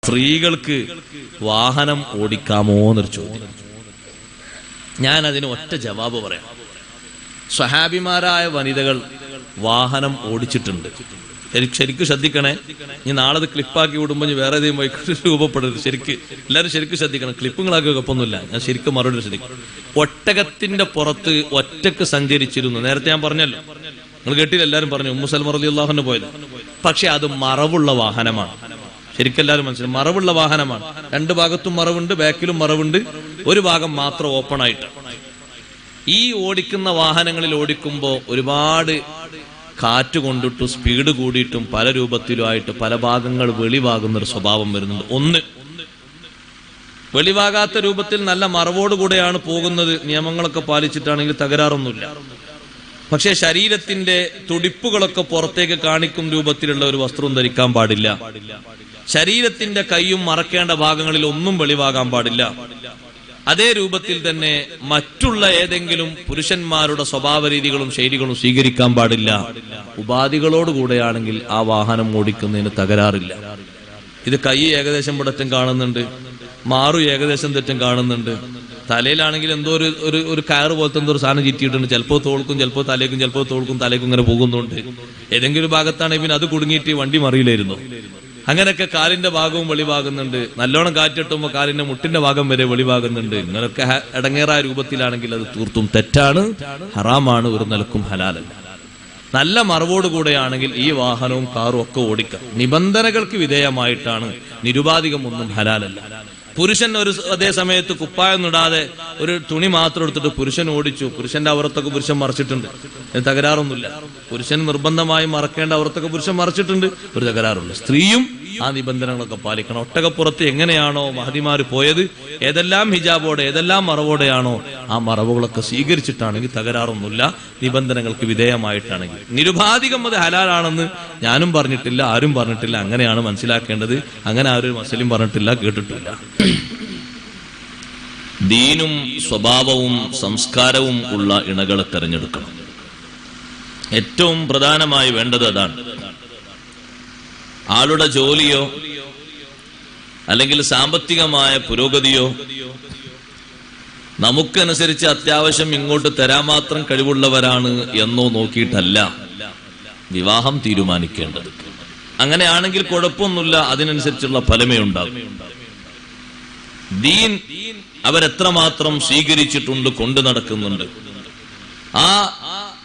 സ്ത്രീകൾക്ക് വാഹനം ഓടിക്കാമോ എന്നൊരു ചോദ്യം. ഞാൻ അതിന് ഒറ്റ ജവാബ് പറയാം. സ്വഹാബിമാരായ വനിതകൾ വാഹനം ഓടിച്ചിട്ടുണ്ട്. ശരിക്കും ശ്രദ്ധിക്കണേ. ഇനി നാളെ അത് ക്ലിപ്പാക്കി വിടുമ്പോൾ വേറെ ഏതെങ്കിലും വൈകി രൂപപ്പെടരുത്. എല്ലാവരും ശരിക്കും ശ്രദ്ധിക്കണം. ക്ലിപ്പുകളാക്കി കുഴപ്പമൊന്നുമില്ല. ഞാൻ ശരിക്കും മറുപടി ശ്രദ്ധിക്കണം. ഒട്ടകത്തിന്റെ പുറത്ത് ഒറ്റക്ക് സഞ്ചരിച്ചിരുന്നു. നേരത്തെ ഞാൻ പറഞ്ഞല്ലോ, നിങ്ങൾ കേട്ടില്ല, എല്ലാവരും പറഞ്ഞു ഉമ്മു സൽമ റളിയല്ലാഹു അൻഹ പോയത്. പക്ഷെ അത് മറവുള്ള വാഹനമാണ്. ശരിക്കും എല്ലാവരും മനസ്സിലായി, മറവുള്ള വാഹനമാണ്. രണ്ട് ഭാഗത്തും മറവുണ്ട്, ബാക്കിലും മറവുണ്ട്, ഒരു ഭാഗം മാത്രം ഓപ്പൺ ആയിട്ട്. ഈ ഓടിക്കുന്ന വാഹനങ്ങളിൽ ഓടിക്കുമ്പോൾ ഒരുപാട് കാറ്റ് കൊണ്ടിട്ടും സ്പീഡ് കൂടിയിട്ടും പല രൂപത്തിലുമായിട്ട് പല ഭാഗങ്ങൾ വെളിവാകുന്നൊരു സ്വഭാവം വരുന്നുണ്ട്. ഒന്ന്, വെളിവാകാത്ത രൂപത്തിൽ നല്ല മറവോടുകൂടെയാണ് പോകുന്നത്. നിയമങ്ങളൊക്കെ പാലിച്ചിട്ടാണെങ്കിൽ തകരാറൊന്നുമില്ല. പക്ഷെ ശരീരത്തിന്റെ തുടിപ്പുകളൊക്കെ പുറത്തേക്ക് കാണിക്കും രൂപത്തിലുള്ള ഒരു വസ്ത്രവും ധരിക്കാൻ പാടില്ല. ശരീരത്തിന്റെ കൈയും മറക്കേണ്ട ഭാഗങ്ങളിൽ ഒന്നും വെളിവാകാൻ പാടില്ല. അതേ രൂപത്തിൽ തന്നെ മറ്റുള്ള ഏതെങ്കിലും പുരുഷന്മാരുടെ സ്വഭാവ രീതികളും ശൈലികളും സ്വീകരിക്കാൻ പാടില്ല. ഉപാധികളോടുകൂടെയാണെങ്കിൽ ആ വാഹനം ഓടിക്കുന്നതിന് തകരാറില്ല. ഇത് കൈ ഏകദേശം ഇവിടറ്റം കാണുന്നുണ്ട്, മാറു ഏകദേശം തെറ്റും കാണുന്നുണ്ട്. തലയിലാണെങ്കിൽ എന്തോ ഒരു കയറ് പോലത്തെ എന്തോ ഒരു സാധനം ചുറ്റിയിട്ടുണ്ട്. ചിലപ്പോൾ തോൾക്കും, ചിലപ്പോൾ തലേക്കും, ചിലപ്പോൾ തോൾക്കും തലേക്കും ഇങ്ങനെ പോകുന്നുണ്ട്. ഏതെങ്കിലും ഭാഗത്താണെങ്കിൽ പിന്നെ അത് കുടുങ്ങിയിട്ട് വണ്ടി മറിയില്ലായിരുന്നു. അങ്ങനെയൊക്കെ കാലിന്റെ ഭാഗവും വെളിവാകുന്നുണ്ട്. നല്ലോണം കാറ്റിട്ടുമ്പോൾ കാലിന്റെ മുട്ടിന്റെ ഭാഗം വരെ വെളിവാകുന്നുണ്ട്. ഇങ്ങനെയൊക്കെ ഇടങ്ങേറായ രൂപത്തിലാണെങ്കിൽ അത് തീർത്തും തെറ്റാണ്, ഹറാമാണ്, ഒരു നിലക്കും ഹലാലല്ല. നല്ല മറവോടുകൂടെയാണെങ്കിൽ ഈ വാഹനവും കാറും ഒക്കെ ഓടിക്കാം. നിബന്ധനകൾക്ക് വിധേയമായിട്ടാണ്. നിരുപാധികം ഒന്നും ഹലാലല്ല. പുരുഷൻ അതേ സമയത്ത് കുപ്പായം ഇടാതെ ഒരു തുണി മാത്രം എടുത്തിട്ട് പുരുഷൻ ഓടിച്ചു. പുരുഷന്റെ അവറത്തൊക്കെ പുരുഷൻ മറച്ചിട്ടുണ്ട്, തകരാറൊന്നുമില്ല. പുരുഷൻ നിർബന്ധമായും മറക്കേണ്ട അവറത്തൊക്കെ പുരുഷൻ മറച്ചിട്ടുണ്ട്, ഒരു തകരാറുണ്ട്. സ്ത്രീയും ആ നിബന്ധനകളൊക്കെ പാലിക്കണം. ഒട്ടകപ്പുറത്ത് എങ്ങനെയാണോ മഹദിമാര് പോയത്, ഏതെല്ലാം ഹിജാബോടെ ഏതെല്ലാം മറവോടെയാണോ ആ മറവുകളൊക്കെ സ്വീകരിച്ചിട്ടാണെങ്കിൽ തകരാറൊന്നുമില്ല, നിബന്ധനകൾക്ക് വിധേയമായിട്ടാണെങ്കിൽ. നിരുപാധികം അത് ഹലാലാണെന്ന് ഞാനും പറഞ്ഞിട്ടില്ല, ആരും പറഞ്ഞിട്ടില്ല. അങ്ങനെയാണ് മനസ്സിലാക്കേണ്ടത്. അങ്ങനെ ആരും മുസ്ലിം പറഞ്ഞിട്ടില്ല, കേട്ടിട്ടില്ല. ദീനും സ്വഭാവവും സംസ്കാരവും ഉള്ള ഇണകളെ തെരഞ്ഞെടുക്കണം. ഏറ്റവും പ്രധാനമായി വേണ്ടത് അതാണ്. ആളുടെ ജോലിയോ അല്ലെങ്കിൽ സാമ്പത്തികമായ പുരോഗതിയോ നമുക്കനുസരിച്ച് അത്യാവശ്യം ഇങ്ങോട്ട് തരാൻ മാത്രം കഴിവുള്ളവരാണ് എന്നോ നോക്കിയിട്ടല്ല വിവാഹം തീരുമാനിക്കേണ്ടത്. അങ്ങനെയാണെങ്കിൽ കുഴപ്പമൊന്നുമില്ല, അതിനനുസരിച്ചുള്ള ഫലമേ ഉണ്ടാകും. ദീൻ അവരെത്രമാത്രം സ്വീകരിച്ചിട്ടുണ്ട്, കൊണ്ടു നടക്കുന്നുണ്ട്, ആ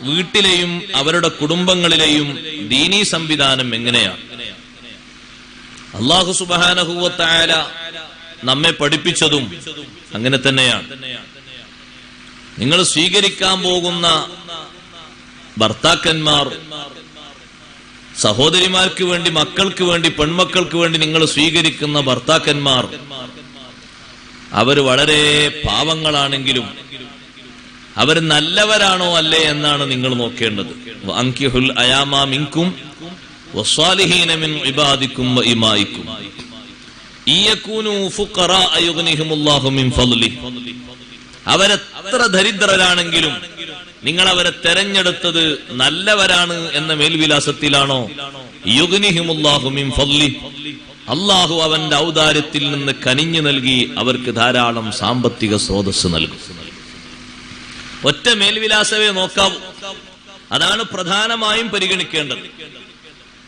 വീട്ടിലെയും അവരുടെ കുടുംബങ്ങളിലെയും ദീനീ സംവിധാനം എങ്ങനെയാണ്, അല്ലാഹു സുബ്ഹാനഹു വ തആല നമ്മെ പഠിപ്പിച്ചതും അങ്ങനെ തന്നെയാണ്. നിങ്ങൾ സ്വീകരിക്കാൻ പോകുന്ന ഭർത്താക്കന്മാർ, സഹോദരിമാർക്ക് വേണ്ടി, മക്കൾക്ക് വേണ്ടി, പെൺമക്കൾക്ക് വേണ്ടി നിങ്ങൾ സ്വീകരിക്കുന്ന ഭർത്താക്കന്മാർ അവര് വളരെ പാവങ്ങളാണെങ്കിലും അവർ നല്ലവരാണോ അല്ലേ എന്നാണ് നിങ്ങൾ നോക്കേണ്ടത്. അൻകിഹുൽ അയാമ മിൻകും വസ്സാലിഹീന മിൻ ഇബാദിക്കും വഇമായിക്കും ഇയകൂനു ഫുഖറാ യുഗ്നിഹിമുല്ലാഹു മിൻ ഫളിഹി. അവരെത്ര ദരിദ്രരാണെങ്കിലും നിങ്ങൾ അവരെ തെരഞ്ഞെടുത്തത് നല്ലവരാണ് എന്ന മേൽവിലാസത്തിലാണോ? യുഗ്നിഹിമുല്ലാഹു മിൻ ഫളിഹി, അല്ലാഹു അവന്റെ ഔദാര്യത്തിൽ നിന്ന് കനിഞ്ഞു നൽകി അവർക്ക് ധാരാളം സാമ്പത്തിക സ്രോതസ് നൽകും. ഒറ്റ മേൽവിലാസമേ നോക്കാവൂ. അതാണ് പ്രധാനമായും പരിഗണിക്കേണ്ടത്.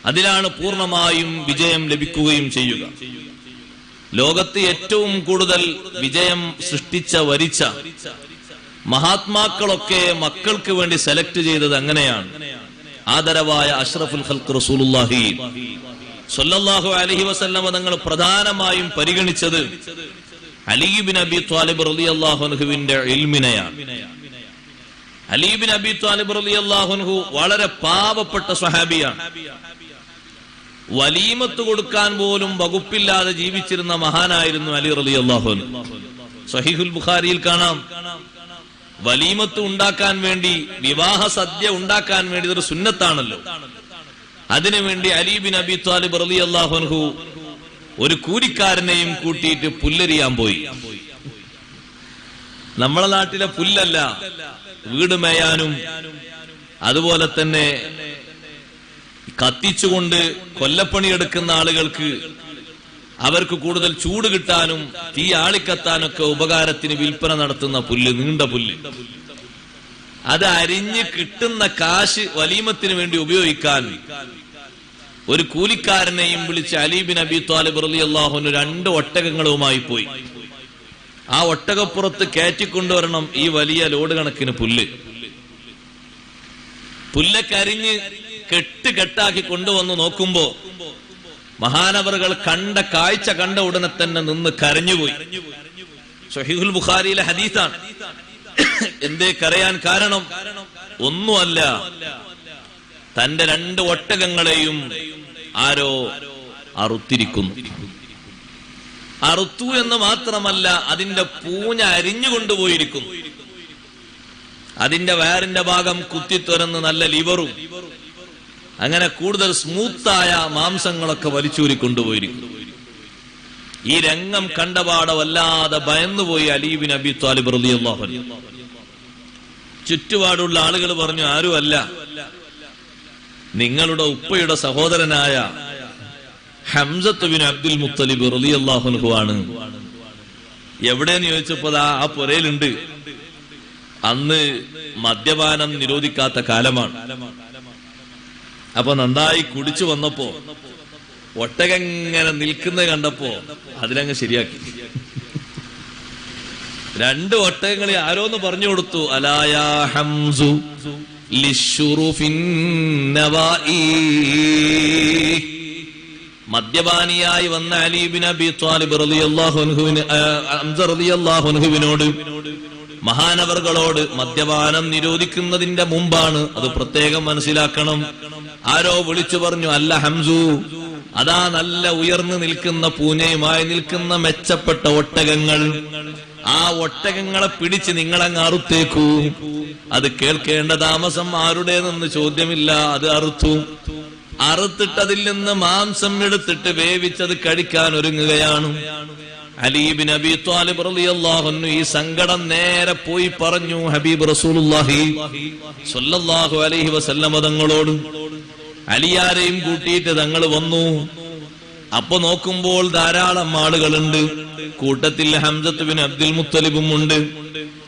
അതിലാണ് പൂർണ്ണമായും വിജയം ലഭിക്കുകയും ചെയ്യുക. ലോകത്ത് ഏറ്റവും കൂടുതൽ വിജയം സൃഷ്ടിച്ച, വരിച്ച മഹാത്മാക്കളൊക്കെ മക്കൾക്ക് വേണ്ടി സെലക്ട് ചെയ്തത് അങ്ങനെയാണ്. ആദരവായ അഷ്റഫുൽ ഖൽഖ് റസൂലുള്ളാഹി സ്വല്ലല്ലാഹു അലൈഹി വസല്ലം തങ്ങൾ പ്രധാനമായും പരിഗണിച്ചത് അലി ഇബ്നു അബി ത്വാലിബ് റളിയല്ലാഹു അൻഹുവിന്റെ ഇൽമിനെയാണ്. അലി ഇബ്നു അബി ത്വാലിബ് റളിയല്ലാഹു അൻഹു വളരെ പാവപ്പെട്ട സ്വഹാബിയാണ്. വലീമത്ത് കൊടുക്കാൻ പോലും വകുപ്പില്ലാതെ ജീവിച്ചിരുന്ന മഹാനായിരുന്നു അലി റളിയല്ലാഹു അൻഹു. സ്വഹീഹുൽ ബുഖാരിയിൽ കാണാം, വലീമത്ത് ഉണ്ടാക്കാൻ വേണ്ടി, വിവാഹ സദ്യ ഉണ്ടാക്കാൻ വേണ്ടി, ഇതൊരു സുന്നത്താണല്ലോ, അതിനുവേണ്ടി അലി ബിൻ അബി ത്വാലിബ് റളിയല്ലാഹു അൻഹു ഒരു കൂലിക്കാരനെയും കൂട്ടിയിട്ട് പുല്ലരിയാൻ പോയി. നമ്മളെ നാട്ടിലെ പുല്ലല്ല, വീട് മേയാനും അതുപോലെ തന്നെ കത്തിച്ചുകൊണ്ട് കൊല്ലപ്പണിയെടുക്കുന്ന ആളുകൾക്ക് അവർക്ക് കൂടുതൽ ചൂട് കിട്ടാനും തീ ആളിക്കത്താനൊക്കെ ഉപകാരത്തിന് വിൽപ്പന നടത്തുന്ന പുല്ല്, നീണ്ട പുല്ല്. അത് അരിഞ്ഞ് കിട്ടുന്ന കാശ് വലീമത്തിന് വേണ്ടി ഉപയോഗിക്കാൻ ഒരു കൂലിക്കാരനെയും വിളിച്ച് അലി ബിൻ അബി ത്വാലിബ് റളിയല്ലാഹു അൻഹു 2 ഒട്ടകങ്ങളുമായി പോയി. ആ ഒട്ടകപ്പുറത്ത് കയറ്റിക്കൊണ്ടുവരണം ഈ വലിയ ലോഡ് കണക്കിന് പുല്ല്. പുല്ലൊക്കെ അരിഞ്ഞ് കെട്ടാക്കി കൊണ്ടുവന്ന് നോക്കുമ്പോ മഹാനവറുകൾ കണ്ട കാഴ്ച കണ്ട ഉടനെ തന്നെ നിന്ന് കരഞ്ഞുപോയി. സ്വഹീഹുൽ ബുഖാരിയിലെ ഹദീസാണ്. എന്തേ കരയാൻ കാരണം? ഒന്നുമല്ല, തന്റെ 2 ഒട്ടകങ്ങളെയും ആരോ അറുത്തിരിക്കുന്നു. അറുത്തു എന്ന് മാത്രമല്ല, അതിന്റെ പൂഞ്ഞ അരിഞ്ഞുകൊണ്ടുപോയിരിക്കുന്നു. അതിന്റെ വയറിന്റെ ഭാഗം കുത്തിത്തുറന്ന് നല്ല ലിവറും അങ്ങനെ കൂടുതൽ സ്മൂത്തായ മാംസങ്ങളൊക്കെ വലിച്ചൂരി കൊണ്ടുപോയിരിക്കുന്നു. ഈ രംഗം കണ്ടപാടെ വല്ലാതെ ഭയന്നുപോയി അലി ബിൻ അബി ത്വാലിബ് റളിയല്ലാഹു അൻഹു. ചുറ്റുപാടുള്ള ആളുകൾ പറഞ്ഞു, ആരുമല്ല, നിങ്ങളുടെ ഉപ്പയുടെ സഹോദരനായ ഹംസത്ത് ബിൻ അബ്ദുൽ മുത്തലിബ് റളിയല്ലാഹു അൻഹു ആണ്. എവിടെയെന്ന് ചോദിച്ചപ്പോ ആ പുരയിലുണ്ട്. അന്ന് മദ്യപാനം നിരോധിക്കാത്ത കാലമാണ്. അപ്പൊ നന്നായി കുടിച്ചു വന്നപ്പോ ഒട്ടകങ്ങനെ നിൽക്കുന്നത് കണ്ടപ്പോ അതിലങ്ങ് ശരിയാക്കി. 2 ഒട്ടകങ്ങളെ ആരോന്ന് പറഞ്ഞു കൊടുത്തു. അലായാ ഹംസു ലിശ്ശുറുഫിൻ നവാഇ. മദ്യപാനിയായി വന്ന അലി ബിൻ അബി ത്വാലിബ് റളിയല്ലാഹു അൻഹുവിനോട് മഹാനവറുകളോട് മദ്യപാനം നിരോധിക്കുന്നതിന്റെ മുമ്പാണ്, അത് പ്രത്യേകം മനസ്സിലാക്കണം. ആരോ വിളിച്ചു പറഞ്ഞു, അല്ല ഹംസു, അതാ നല്ല ഉയർന്നു നിൽക്കുന്ന പൂഞ്ഞയുമായി നിൽക്കുന്ന മെച്ചപ്പെട്ട ഒട്ടകങ്ങൾ. ആ ഒട്ടകങ്ങളെ പിടിച്ച് നിങ്ങളങ്ങ് അറുത്തേക്കൂ. അത് കേൾക്കേണ്ട താമസം ആരുടേതെന്ന് ചോദ്യമില്ല. അത് അറുത്തു. അറുത്തിട്ടതിൽ നിന്ന് മാംസം എടുത്തിട്ട് വേവിച്ചത് കഴിക്കാൻ ഒരുങ്ങുകയാണ്. അലി ബിൻ അബി ത്വാലിബ് റളിയല്ലാഹു അൻഹു ഈ സങ്കടം നേരെ പോയി പറഞ്ഞു ഹബീബ് റസൂലുള്ളാഹി സ്വല്ലല്ലാഹു അലൈഹി വസല്ലം തങ്ങളോട്. അലിയാരെയും കൂട്ടിയിട്ട് തങ്ങൾ വന്നു. അപ്പൊ നോക്കുമ്പോൾ ധാരാളം ആളുകളുണ്ട്. കൂട്ടത്തിൽ ഹംസത്ത് ബിൻ അബ്ദുൽ മുത്തലിബും ഉണ്ട്.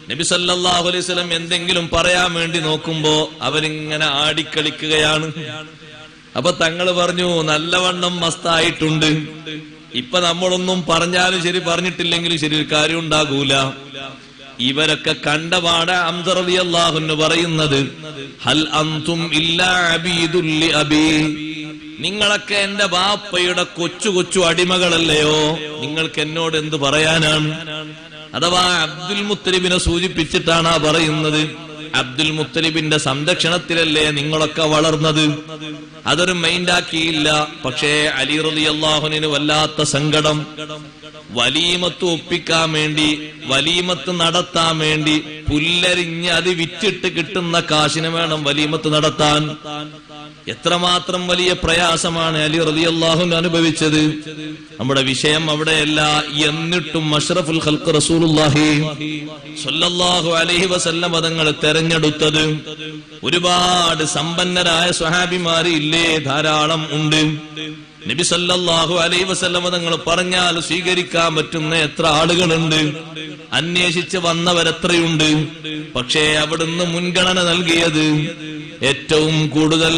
നബി സല്ലല്ലാഹു അലൈഹി വസല്ലം എന്തെങ്കിലും പറയാൻ വേണ്ടി നോക്കുമ്പോ അവരിങ്ങനെ ആടിക്കളിക്കുകയാണ്. അപ്പൊ തങ്ങൾ പറഞ്ഞു, നല്ലവണ്ണം മസ്തായിട്ടുണ്ട്. ഇപ്പൊ നമ്മളൊന്നും പറഞ്ഞാലും ശരി, പറഞ്ഞിട്ടില്ലെങ്കിലും ശരി, ഒരു കാര്യം ഉണ്ടാകൂല. ഇവരൊക്കെ കണ്ടപാടെ ഹംസ റളിയല്ലാഹു അൻഹു പറയുന്നത്, ഹൽ അൻതും ഇല്ലാ അബീദുൽ അബീ. നിങ്ങളൊക്കെ എന്റെ ബാപ്പയുടെ കൊച്ചു കൊച്ചു അടിമകളല്ലയോ? നിങ്ങൾക്ക് എന്നോട് എന്ത് പറയാനാണ്? അഥവാ അബ്ദുൽ മുത്തലിബിനെ സൂചിപ്പിച്ചിട്ടാണ് പറയുന്നത്. അബ്ദുൽ മുത്തലിബിന്റെ സംരക്ഷണത്തിലല്ലേ നിങ്ങളൊക്കെ വളർന്നത്? അതൊരു മൈൻഡാക്കിയില്ല. പക്ഷേ അലി റളിയല്ലാഹു അൻഹു വല്ലാത്ത സങ്കടം. വലീമത്ത് ഒപ്പിക്കാൻ വേണ്ടി, വലീമത്ത് നടത്താൻ വേണ്ടി പുല്ലരിഞ്ഞ് അത് വിറ്റിട്ട് കിട്ടുന്ന കാശിന് വേണം വലീമത്ത് നടത്താൻ. എത്രമാത്രം വലിയ പ്രയാസമാണ് അലി റളിയല്ലാഹു അൻഹു അനുഭവിച്ചത്. നമ്മുടെ വിഷയം അവിടെയല്ല. എന്നിട്ടും അഷ്റഫുൽ ഖൽഖ് റസൂലുള്ളാഹി സ്വല്ലല്ലാഹു അലൈഹി വസല്ലം തങ്ങൾ തെരഞ്ഞെടുത്തത് ഒരുപാട് സമ്പന്നരായ സ്വഹാബിമാര് ഇല്ലേ? ധാരാളം ഉണ്ട്. നബി സല്ലല്ലാഹു അലൈഹി വസല്ലം തങ്ങൾ പറഞ്ഞാൽ സ്വീകരിക്കാൻ പറ്റുന്ന എത്ര ആളുകളുണ്ട്? അന്വേഷിച്ച് വന്നവരെത്രയുണ്ട്? പക്ഷേ അവിടുന്ന് മുൻഗണന നൽകിയത് ഏറ്റവും കൂടുതൽ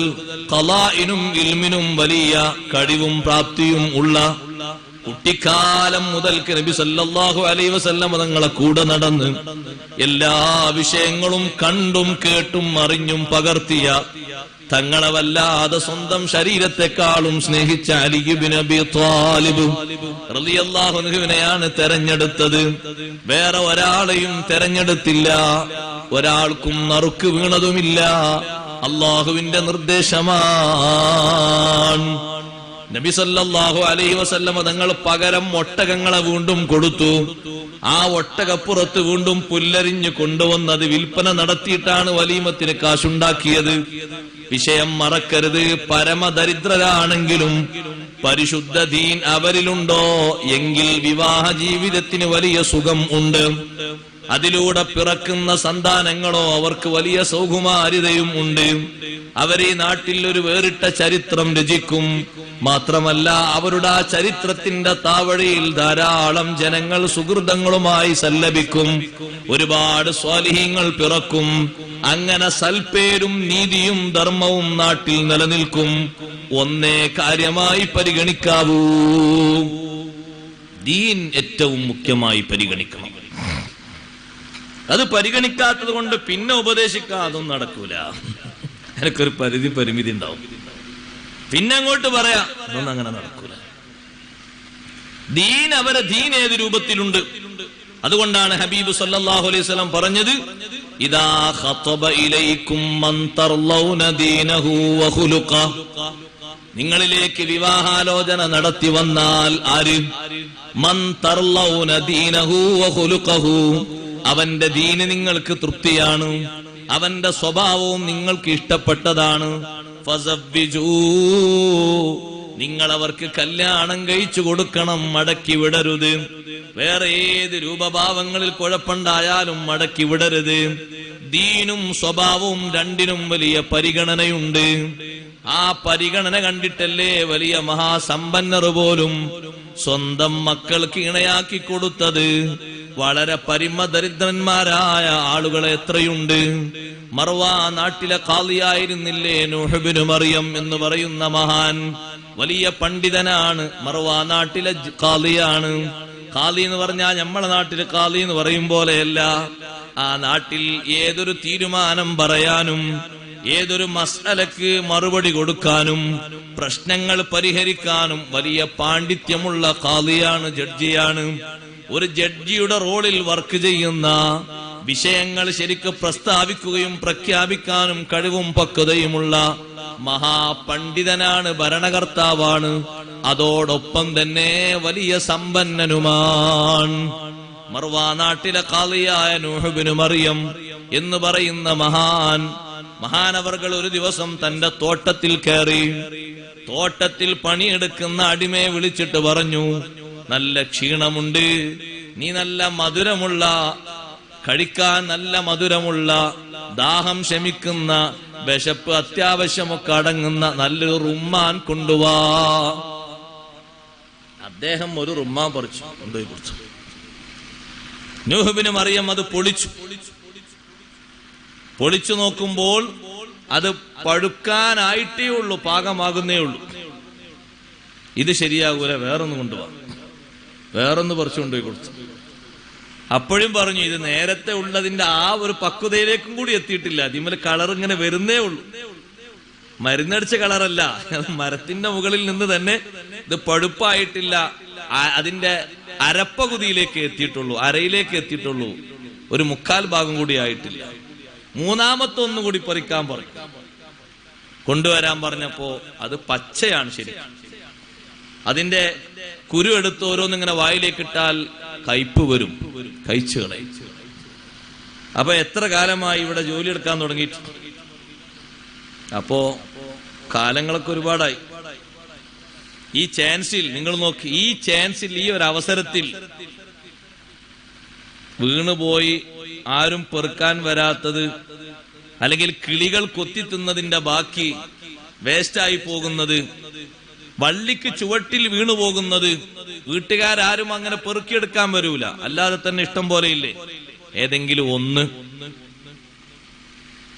ഖലാഇനും ഇൽമിനും വലിയ കഴിവും പ്രാപ്തിയും ഉള്ള, കുട്ടിക്കാലം മുതൽക്ക് നബി സല്ലല്ലാഹു അലൈഹി വസല്ലം തങ്ങളെ കൂടെ നടന്ന് എല്ലാ വിഷയങ്ങളും കണ്ടും കേട്ടും അറിഞ്ഞും പകർത്തിയ, തങ്ങളെ വല്ലാതെ സ്വന്തം ശരീരത്തെക്കാളും സ്നേഹിച്ച അലി ഇബ്നു അബി ത്വാലിബ് റളിയല്ലാഹു അൻഹുവിനെയാണ് തെരഞ്ഞെടുത്തത്. വേറെ ഒരാളെയും തെരഞ്ഞെടുത്തില്ല. ഒരാൾക്കും നറുക്ക് വീണതുമില്ല. അള്ളാഹുവിന്റെ നിർദ്ദേശമാണ്. നബി സല്ലല്ലാഹു അലൈഹി വസല്ലം തങ്ങൾ പകരം ഒട്ടകങ്ങളെ വീണ്ടും കൊടുത്തു. ആ ഒട്ടകപ്പുറത്ത് വീണ്ടും പുല്ലരിഞ്ഞ് കൊണ്ടുവന്നത് വിൽപ്പന നടത്തിയിട്ടാണ് വലീമത്തിന് കാശുണ്ടാക്കിയത്. വിഷയം മറക്കരുത്. പരമദരിദ്രരാണെങ്കിലും പരിശുദ്ധ ദീൻ അവരിലുണ്ടോ എങ്കിൽ വിവാഹ ജീവിതത്തിന് വലിയ സുഖം ഉണ്ട്. അതിലൂടെ പിറക്കുന്ന സന്താനങ്ങളോ അവർക്ക് വലിയ സൗകുമാര്യതയും ഉണ്ട്. അവർ ഈ നാട്ടിൽ ഒരു വേറിട്ട ചരിത്രം രചിക്കും. മാത്രമല്ല അവരുടെ ആ ചരിത്രത്തിന്റെ താവഴിയിൽ ധാരാളം ജനങ്ങൾ സുഹൃതങ്ങളുമായി സല്ലപിക്കും. ഒരുപാട് സ്വാലിഹീങ്ങൾ പിറക്കും. അങ്ങനെ സൽപ്പേരും നീതിയും ധർമ്മവും നാട്ടിൽ നിലനിൽക്കും. ഒന്നേ കാര്യമായി പരിഗണിക്കാവൂ, ദീൻ ഏറ്റവും മുഖ്യമായി പരിഗണിക്കണം. അത് പരിഗണിക്കാത്തത് കൊണ്ട് പിന്നെ ഉപദേശിക്കാതൊന്നും നടക്കൂല. എനിക്കൊരു പരിമിതി ഉണ്ടാവും. പിന്നെ അങ്ങോട്ട് പറയാ അതൊന്നും അങ്ങനെ നടക്കൂല. ദീൻ അവരെ ദീൻ ഏത് രൂപത്തിലുണ്ട്. അതുകൊണ്ടാണ് ഹബീബ് സല്ലല്ലാഹു അലൈഹി വസല്ലം പറഞ്ഞത്, ഇദാ ഖതബ ഇലൈക്കും മൻ തർലൗന ദീനഹു വഖുലുഖ, നിങ്ങളിലേക്ക് വിവാഹാലോചന നടത്തി വന്നാൽ ആര്? മൻ തർലൗന ദീനഹു വഖുലുഖഹു, അവന്റെ ദീന് നിങ്ങൾക്ക് തൃപ്തിയാണ്, അവന്റെ സ്വഭാവവും നിങ്ങൾക്ക് ഇഷ്ടപ്പെട്ടതാണ്. ഫസവ്വിജൂ, നിങ്ങൾ അവർക്ക് കല്യാണം കഴിച്ചു കൊടുക്കണം, മടക്കി വിടരുത്. വേറെ ഏത് രൂപഭാവങ്ങളിൽ കുഴപ്പമുണ്ടായാലും മടക്കി വിടരുത്. ദീനും സ്വഭാവവും രണ്ടിനും വലിയ പരിഗണനയുണ്ട്. ആ പരിഗണന കണ്ടിട്ടല്ലേ വലിയ മഹാസമ്പന്നർ പോലും സ്വന്തം മക്കൾക്ക് ഇണയാക്കി കൊടുത്തത്. വളരെ പരിമദരിദ്രന്മാരായ ആളുകൾ എത്രയുണ്ട്. മർവാ നാട്ടിലെ ഖാളിയായിരുന്നില്ലേ നൂഹ് ഇബ്നു മറിയം എന്ന് പറയുന്ന മഹാൻ? വലിയ പണ്ഡിതനാണ്. മർവാ നാട്ടിലെ ഖാളിയാണ്. ഖാളി എന്ന് പറഞ്ഞാൽ നമ്മളെ നാട്ടിലെ ഖാളി എന്ന് പറയും പോലെയല്ല. ആ നാട്ടിൽ ഏതൊരു തീരുമാനം പറയാനും ഏതൊരു മസ്അലക്ക് മറുപടി കൊടുക്കാനും പ്രശ്നങ്ങൾ പരിഹരിക്കാനും വലിയ പാണ്ഡിത്യമുള്ള ഖാളിയാണ്, ജഡ്ജിയാണ്. ഒരു ജഡ്ജിയുടെ റോളിൽ വർക്ക് ചെയ്യുന്ന, വിഷയങ്ങൾ ശരിക്ക് പ്രസ്താവിക്കുകയും പ്രഖ്യാപിക്കാനും കഴിവും പക്വതയുമുള്ള മഹാപണ്ഡിതനാണ്, ഭരണകർത്താവാണ്. അതോടൊപ്പം തന്നെ വലിയ സമ്പന്നനുമാണ്. മർവാ നാട്ടിലെ ഖാളിയായ നൂഹ് ഇബ്നു മറിയം എന്ന് പറയുന്ന മഹാനവർകൾ ഒരു ദിവസം തന്റെ തോട്ടത്തിൽ കയറി. തോട്ടത്തിൽ പണിയെടുക്കുന്ന അടിമയെ വിളിച്ചിട്ട് പറഞ്ഞു, നല്ല ക്ഷീണമുണ്ട്, നീ നല്ല മധുരമുള്ള, കഴിക്കാൻ നല്ല മധുരമുള്ള, ദാഹം ശമിക്കുന്ന, വിശപ്പ് അത്യാവശ്യമൊക്കെ അടങ്ങുന്ന നല്ലൊരു റുമ്മാൻ കൊണ്ടുവാ. അദ്ദേഹം ഒരു റുമ്മാൻ പറിച്ചു കൊണ്ടുപോയി കൊടുത്തു. നൂഹ് ഇബ്നു മറിയം അത് പൊളിച്ചു നോക്കുമ്പോൾ അത് പഴുക്കാനായിട്ടേ ഉള്ളൂ, പാകമാകുന്നേ ഉള്ളൂ. ഇത് ശരിയാകൂല, വേറൊന്ന് കൊണ്ടുപോവാ. വേറൊന്ന് പറിച്ചു കൊണ്ടുപോയി കൊടുത്തു. അപ്പോഴും പറഞ്ഞു, ഇത് നേരത്തെ ഉള്ളതിന്റെ ആ ഒരു പക്വതയിലേക്കും കൂടി എത്തിയിട്ടില്ല. അതിമേൽ കളർ ഇങ്ങനെ വരുന്നേ ഉള്ളൂ, മരുന്നടിച്ച കളറല്ല. മരത്തിന്റെ മുകളിൽ നിന്ന് തന്നെ ഇത് പഴുപ്പായിട്ടില്ല. അതിന്റെ അരപ്പകുതിയിലേക്ക് എത്തിയിട്ടുള്ളൂ, അരയിലേക്ക് എത്തിയിട്ടുള്ളൂ. ഒരു 1/4 ഭാഗം കൂടി ആയിട്ടില്ല. മൂന്നാമത്തെ ഒന്നും കൂടി പറിക്കാൻ പറഞ്ഞു. കൊണ്ടുവരാൻ പറഞ്ഞപ്പോ അത് പച്ചയാണ്. ശരി, അതിന്റെ കുരു എടുത്ത് ഓരോന്നിങ്ങനെ വായിലേക്ക് ഇട്ടാൽ കയ്പ് വരും, കഴിച്ചു കളയും. അപ്പൊ എത്ര കാലമായി ഇവിടെ ജോലി എടുക്കാൻ തുടങ്ങിയിട്ട്? അപ്പോ കാലങ്ങളൊക്കെ ഒരുപാടായി. ഈ ചാൻസിൽ നിങ്ങൾ നോക്കി, ഈ ചാൻസിൽ, ഈ ഒരു അവസരത്തിൽ വീണുപോയി ആരും പെറുക്കാൻ വരാത്തത്, അല്ലെങ്കിൽ കിളികൾ കൊത്തി തിന്നതിന്റെ ബാക്കി വേസ്റ്റായി പോകുന്നത്, വള്ളിക്ക് ചുവട്ടിൽ വീണു പോകുന്നത്, വീട്ടുകാരും അങ്ങനെ പെറുക്കിയെടുക്കാൻ വരൂല, അല്ലാതെ തന്നെ ഇഷ്ടം പോലെ ഇല്ലേ? ഏതെങ്കിലും ഒന്ന്,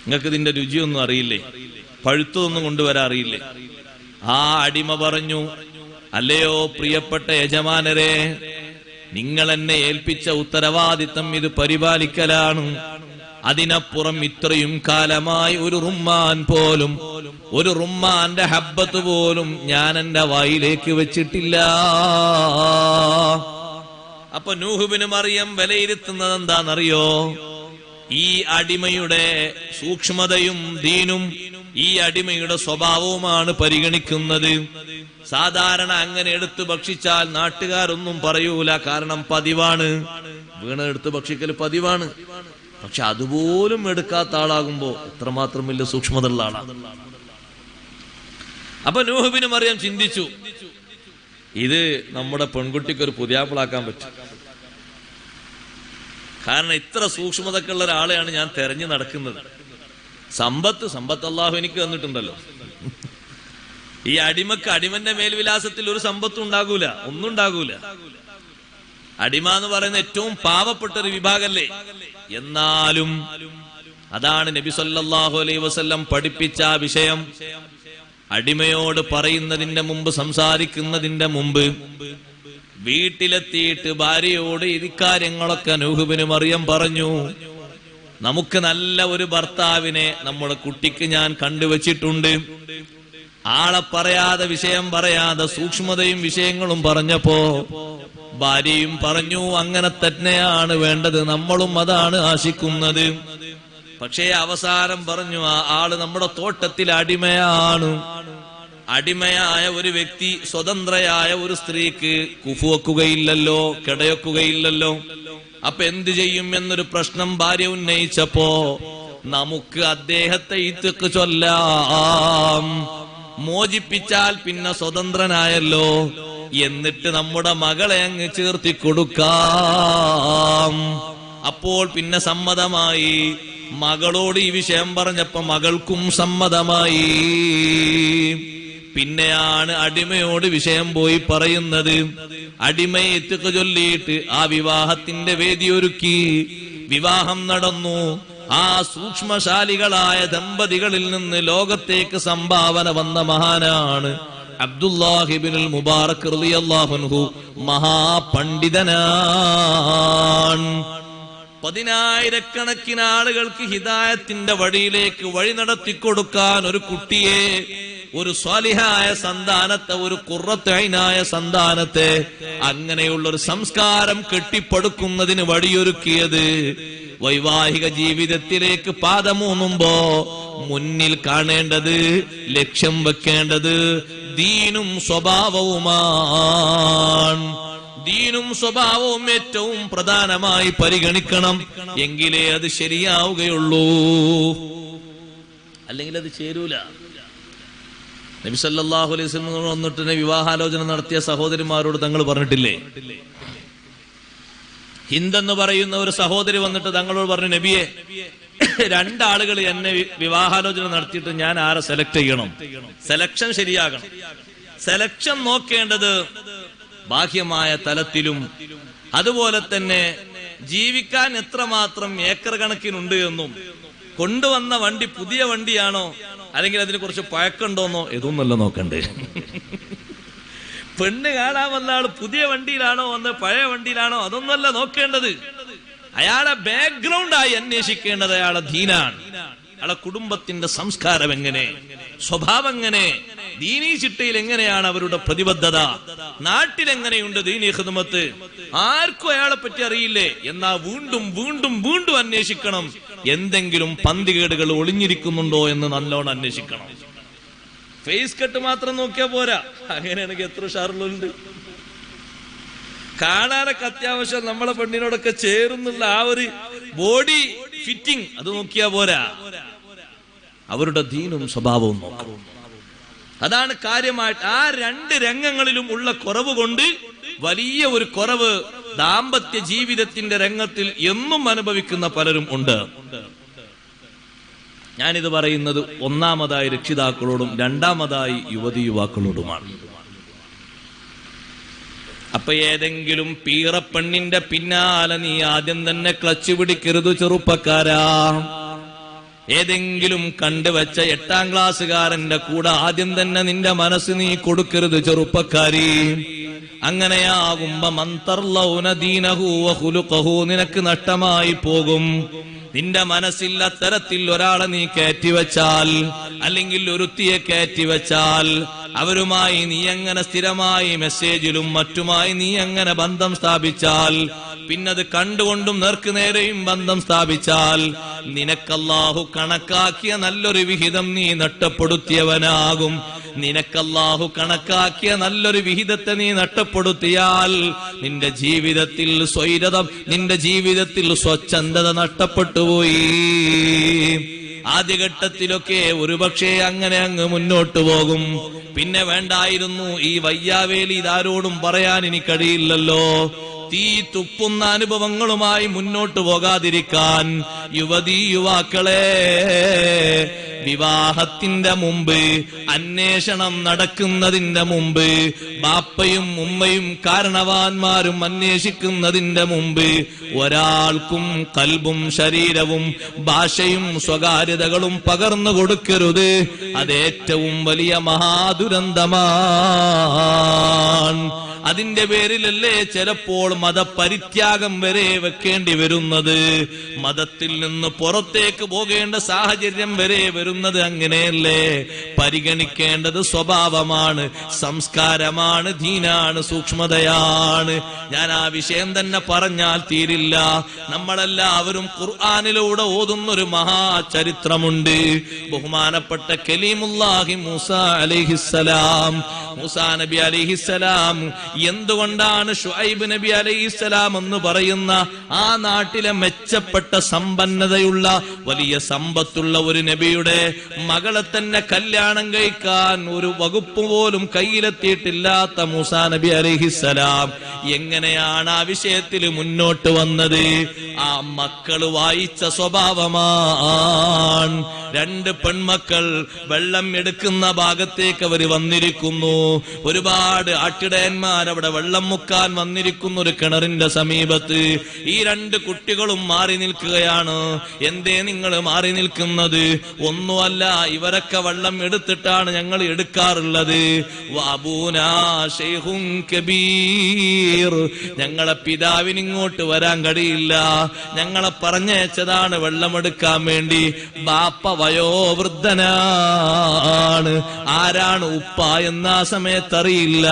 നിങ്ങൾക്ക് ഇതിന്റെ രുചിയൊന്നും അറിയില്ലേ? പഴുത്തതൊന്നും കൊണ്ടുവരാൻ അറിയില്ലേ? ആ അടിമ പറഞ്ഞു, അല്ലയോ പ്രിയപ്പെട്ട യജമാനരെ, നിങ്ങൾ എന്നെ ഏൽപ്പിച്ച ഉത്തരവാദിത്തം ഇത് പരിപാലിക്കലാണ്. അതിനപ്പുറം ഇത്രയും കാലമായി ഒരു റുമ്മാൻ പോലും, ഒരു റുമ്മാന്റെ ഹബ്ബത്ത് പോലും ഞാൻ എന്റെ വായിലേക്ക് വെച്ചിട്ടില്ല. അപ്പൊ നൂഹ് ഇബ്നു മറിയം വിലയിരുത്തുന്നത് എന്താണെന്നറിയോ? ഈ അടിമയുടെ സൂക്ഷ്മതയും ദീനും ഈ അടിമയുടെ സ്വഭാവവുമാണ് പരിഗണിക്കുന്നത്. സാധാരണ അങ്ങനെ എടുത്തു ഭക്ഷിച്ചാൽ നാട്ടുകാരൊന്നും പറയൂല, കാരണം പതിവാണ്. വീണ എടുത്ത് ഭക്ഷിക്കൽ പതിവാണ്. പക്ഷെ അതുപോലും എടുക്കാത്ത ആളാകുമ്പോ എത്രമാത്രം വലിയ സൂക്ഷ്മത ഉള്ള ആളാണ്. അപ്പൊ നൂഹ് ഇബ്നു മറിയം ചിന്തിച്ചു, ഇത് നമ്മുടെ പെൺകുട്ടിക്ക് ഒരു പുതിയാപ്പിളാക്കാൻ പറ്റും. കാരണം ഇത്ര സൂക്ഷ്മതക്കുള്ള ഒരാളെയാണ് ഞാൻ തെരഞ്ഞു നടക്കുന്നത്. സമ്പത്ത് അള്ളാഹു എനിക്ക് തന്നിട്ടുണ്ടല്ലോ. ഈ അടിമക്ക് അടിമന്റെ മേൽവിലാസത്തിൽ ഒരു സമ്പത്തും ഉണ്ടാകൂല, ഒന്നും ഉണ്ടാകൂല. അടിമ എന്ന് പറയുന്ന ഏറ്റവും പാവപ്പെട്ട ഒരു വിഭാഗല്ലേ. എന്നാലും അതാണ് നബി സല്ലല്ലാഹു അലൈഹി വസല്ലം പഠിപ്പിച്ച ആ വിഷയം. അടിമയോട് പറയുന്നതിന്റെ മുമ്പ്, സംസാരിക്കുന്നതിന്റെ മുമ്പ് വീട്ടിലെത്തിയിട്ട് ഭാര്യയോട് ഇക്കാര്യങ്ങളൊക്കെ നൂഹ് ഇബ്നു മറിയം പറഞ്ഞു. നമുക്ക് നല്ല ഒരു ഭർത്താവിനെ നമ്മുടെ കുട്ടിക്ക് ഞാൻ കണ്ടുവച്ചിട്ടുണ്ട്. ആളെ പറയാതെ, വിഷയം പറയാതെ, സൂക്ഷ്മതയും വിഷയങ്ങളും പറഞ്ഞപ്പോ ഭാര്യയും പറഞ്ഞു അങ്ങനെ തന്നെയാണ് വേണ്ടത്, നമ്മളും അതാണ് ആശിക്കുന്നത്. പക്ഷേ അവസാനം പറഞ്ഞു ആ ആള് നമ്മുടെ തോട്ടത്തിൽ അടിമയാണ്. അടിമയായ ഒരു വ്യക്തി സ്വതന്ത്രയായ ഒരു സ്ത്രീക്ക് കുഫുവെക്കുകയില്ലല്ലോ, കിടയൊക്കുകയില്ലല്ലോ. അപ്പൊ എന്ത് ചെയ്യും എന്നൊരു പ്രശ്നം ഭാര്യ ഉന്നയിച്ചപ്പോ നമുക്ക് അദ്ദേഹത്തെ ഇത്ക്ക് ചൊല്ലാം, മോചിപ്പിച്ചാൽ പിന്നെ സ്വതന്ത്രനായല്ലോ, എന്നിട്ട് നമ്മുടെ മകളെ അങ്ങ് ചേർത്തി കൊടുക്കാം. അപ്പോൾ പിന്നെ സമ്മതമായി. മകളോട് ഈ വിഷയം പറഞ്ഞപ്പോ മകൾക്കും സമ്മതമായി. പിന്നെയാണ് അടിമയോട് വിഷയം പോയി പറയുന്നത്. അടിമയെ ഇത്ക്ക് ചൊല്ലിയിട്ട് ആ വിവാഹത്തിന്റെ വേദിയൊരുക്കി. വിവാഹം നടന്നു. ആ സൂക്ഷ്മശാലികളായ ദമ്പതികളിൽ നിന്ന് ലോകത്തേക്ക് സംഭാവന വന്ന മഹാനാണ് അബ്ദുല്ലാഹി ഇബ്നുൽ മുബാറക് റളിയല്ലാഹു അൻഹു. മഹാപണ്ഡിതനാണ്. 10,000 ആളുകൾക്ക് ഹിദായത്തിന്റെ വഴിയിലേക്ക് വഴി നടത്തിക്കൊടുക്കാൻ ഒരു കുട്ടിയെ, ഒരു സ്വാലിഹായ സന്താനത്തെ, ഒരു ഖുർറത്ത് ഐനായ സന്താനത്തെ, അങ്ങനെയുള്ള ഒരു സംസ്കാരം കെട്ടിപ്പടുക്കുന്നതിന് വഴിയൊരുക്കിയത്. വൈവാഹിക ജീവിതത്തിലേക്ക് പാദമൂന്നുമ്പോ മുന്നിൽ കാണേണ്ടത്, ലക്ഷ്യം വെക്കേണ്ടത് ദീനും സ്വഭാവവുമാണ്. ദീനും സ്വഭാവവും ഏറ്റവും പ്രധാനമായി പരിഗണിക്കണം. എങ്കിലേ അത് ശരിയാവുകയുള്ളൂ, അല്ലെങ്കിൽ അത് ചേരൂല. നബി സല്ലല്ലാഹു അലൈഹി വസല്ലം വന്നിട്ട് വിവാഹാലോചന നടത്തിയ സഹോദരിമാരോട് തങ്ങൾ പറഞ്ഞിട്ടില്ലേ? ഹിന്ദെന്ന് പറയുന്ന ഒരു സഹോദരി വന്നിട്ട് തങ്ങളോട് പറഞ്ഞു, നബിയെ, 2 ആളുകൾ എന്നെ വിവാഹാലോചന നടത്തിയിട്ട് ഞാൻ ആരെ സെലക്ട് ചെയ്യണം? സെലക്ഷൻ ശരിയാകണം. സെലക്ഷൻ നോക്കേണ്ടത് ബാഹ്യമായ തലത്തിലും അതുപോലെ തന്നെ ജീവിക്കാൻ എത്രമാത്രം ഏക്കർ കണക്കിനുണ്ട് എന്നും, കൊണ്ടുവന്ന വണ്ടി പുതിയ വണ്ടിയാണോ അല്ലെങ്കിൽ അതിന് കുറച്ച് പഴക്കമുണ്ടോന്നോ ഇതൊന്നല്ല നോക്കണ്ടേ. പെണ്ണ് കാണാൻ വന്ന ആള് പുതിയ വണ്ടിയിലാണോ വന്ന് പഴയ വണ്ടിയിലാണോ അതൊന്നല്ല നോക്കേണ്ടത്. അയാളെ ബാക്ക്ഗ്രൗണ്ടായി അന്വേഷിക്കേണ്ടത് അയാളെ ദീനാണ്. അയാളെ കുടുംബത്തിന്റെ സംസ്കാരം എങ്ങനെ, സ്വഭാവം എങ്ങനെ, ദീനീ ചിട്ടയിൽ എങ്ങനെയാണ് അവരുടെ പ്രതിബദ്ധത, നാട്ടിലെങ്ങനെയുണ്ട് ദീനീ ഖിദ്മത്ത്. ആർക്കും അയാളെ പറ്റി അറിയില്ലേ, എന്നാ വീണ്ടും വീണ്ടും വീണ്ടും അന്വേഷിക്കണം. എന്തെങ്കിലും പന്തികേടുകൾ ഒളിഞ്ഞിരിക്കുന്നുണ്ടോ എന്ന് നല്ലോണം അന്വേഷിക്കണം. ഫേസ് കട്ട് മാത്രം നോക്കിയാ പോരാ. അങ്ങനെയാണെങ്കിൽ എത്ര ഷാറുകളുണ്ട്. കാണാനൊക്കെ അത്യാവശ്യം നമ്മളെ പെണ്ണിനോടൊക്കെ ചേരുന്നുള്ള ആ ഒരു ബോഡി ഫിറ്റിംഗ് അത് നോക്കിയാ പോരാ, അവരുടെ ദീനും സ്വഭാവവും നോക്കണം. അതാണ് കാര്യമായിട്ട്. ആ 2 രംഗങ്ങളിലും ഉള്ള കുറവ് കൊണ്ട് വലിയ ഒരു കുറവ് ദാമ്പത്യ ജീവിതത്തിന്റെ രംഗത്തിൽ എന്നും അനുഭവിക്കുന്ന പലരും ഉണ്ട്. ഞാനിത് പറയുന്നത് ഒന്നാമതായി രക്ഷിതാക്കളോടും രണ്ടാമതായി യുവതി യുവാക്കളോടുമാണ്. അപ്പൊ ഏതെങ്കിലും പീറപ്പെണ്ണിന്റെ പിന്നാലെ നീ ആദ്യം തന്നെ ക്ലച്ച് പിടിക്കരുത് ചെറുപ്പക്കാരാ. ഏതെങ്കിലും കണ്ടുവച്ച 8ാം ക്ലാസ്സുകാരന്റെ കൂടെ ആദ്യം തന്നെ നിന്റെ മനസ്സ് നീ കൊടുക്കരുത് ചെറുപ്പക്കാരി. അങ്ങനെയാകുമ്പോ മന്തർലൗന ദീനഹു വഖുലുഖഹു നിനക്ക് നഷ്ടമായി പോകും. നിന്റെ മനസ്സിൽ അത്തരത്തിൽ ഒരാളെ നീ കയറ്റിവെച്ചാൽ, അല്ലെങ്കിൽ ഒരുത്തിയെ കയറ്റിവെച്ചാൽ, അവരുമായി നീ അങ്ങനെ സ്ഥിരമായി മെസ്സേജിലും മറ്റുമായി നീ അങ്ങനെ ബന്ധം സ്ഥാപിച്ചാൽ, പിന്നത് കണ്ടുകൊണ്ടും നേർക്കുനേരെയും ബന്ധം സ്ഥാപിച്ചാൽ, നിനക്കല്ലാഹു കണക്കാക്കിയ നല്ലൊരു വിഹിതം നീ നഷ്ടപ്പെടുത്തിയവനാകും. നിനക്കല്ലാഹു കണക്കാക്കിയ നല്ലൊരു വിഹിതത്തെ നീ നഷ്ടപ്പെടുത്തിയാൽ നിന്റെ ജീവിതത്തിൽ സ്വൈരത, നിന്റെ ജീവിതത്തിൽ സ്വച്ഛന്തത നഷ്ടപ്പെട്ടുപോയി. ആദ്യഘട്ടത്തിലൊക്കെ ഒരുപക്ഷെ അങ്ങനെ അങ്ങ് മുന്നോട്ടു പോകും. പിന്നെ വേണ്ടായിരുന്നു ഈ വയ്യാവേലി ഇതാരോടും പറയാൻ എനിക്കടിയില്ലല്ലോ, തീ തുപ്പുന്ന അനുഭവങ്ങളുമായി മുന്നോട്ട് പോകാതിരിക്കാൻ യുവാക്കളെ, വിവാഹത്തിന്റെ മുമ്പ്, അന്വേഷണം നടക്കുന്നതിന്റെ മുമ്പ്, ബാപ്പയും ഉമ്മയും കാരണവാന്മാരും അന്വേഷിക്കുന്നതിന്റെ മുമ്പ് ഒരാൾക്കും കൽബും ശരീരവും ഭാഷയും സ്വകാര്യതകളും പകർന്നു കൊടുക്കരുത്. അതേറ്റവും വലിയ മഹാദുരന്തമാണ്. അതിന്റെ പേരിലല്ലേ ചിലപ്പോൾ മതപരിത്യാഗം വരെ വെക്കേണ്ടി വരുന്നത്, മതത്തിൽ നിന്ന് പുറത്തേക്ക് പോകേണ്ട സാഹചര്യം വരെ വരുന്നത്. അങ്ങനെയല്ലേ? പരിഗണിക്കേണ്ടത് സ്വഭാവമാണ്, സംസ്കാരമാണ്, ദീനാണ്, സൂക്ഷ്മതയാണ്. ഞാൻ ആ വിഷയം തന്നെ പറഞ്ഞാൽ തീരില്ല. നമ്മളെല്ലാവരും ഖുർആനിലൂടെ ഓതുന്നൊരു മഹാചരിത്രമുണ്ട്. ബഹുമാനപ്പെട്ട കലീമുല്ലാഹി മൂസ അലൈഹിസ്സലാം, മൂസാ നബി അലൈഹിസ്സലാം എന്തുകൊണ്ടാണ് ശുഐബ് നബി അലൈഹിസ്സലാം എന്ന് പറയുന്ന ആ നാട്ടിലെ മെച്ചപ്പെട്ട സമ്പന്നതയുള്ള വലിയ സമ്പത്തുള്ള ഒരു നബിയുടെ മകളെ തന്നെ കല്യാണം കഴിക്കാൻ ഒരു വകുപ്പ് പോലും കയ്യിലെത്തിയിട്ടില്ലാത്ത മൂസാ നബി അലൈഹിസ്സലാം എങ്ങനെയാണ് ആ വിഷയത്തിൽ മുന്നോട്ട് വന്നത്? ആ മക്കള് വായിച്ച സ്വഭാവമാണ്. രണ്ട് പെൺമക്കൾ വെള്ളം എടുക്കുന്ന ഭാഗത്തേക്ക് അവർ വന്നിരിക്കുന്നു. ഒരുപാട് ആട്ടിടയന്മാർ അവിടെ വെള്ളം മുക്കാൻ വന്നിരിക്കുന്ന ഒരു കിണറിന്റെ സമീപത്ത്. ഈ രണ്ട് കുട്ടികളും മാറി നിൽക്കുകയാണ്. എന്തേ നിങ്ങൾ മാറി നിൽക്കുന്നത്? ഒന്നുമല്ല, ഇവരൊക്കെ വെള്ളം എടുത്തിട്ടാണ് ഞങ്ങൾ എടുക്കാറുള്ളത്. വഅബൂനാ ശൈഖുൻ കബീർ, ഞങ്ങളെ പിതാവിന് ഇങ്ങോട്ട് വരാൻ കഴിയില്ല, ഞങ്ങളെ പറഞ്ഞയച്ചതാണ് വെള്ളമെടുക്കാൻ വേണ്ടി. ബാപ്പ വയോവൃദ്ധനാണ്. ആരാണ് ഉപ്പ എന്ന ആ സമയത്ത് അറിയില്ല.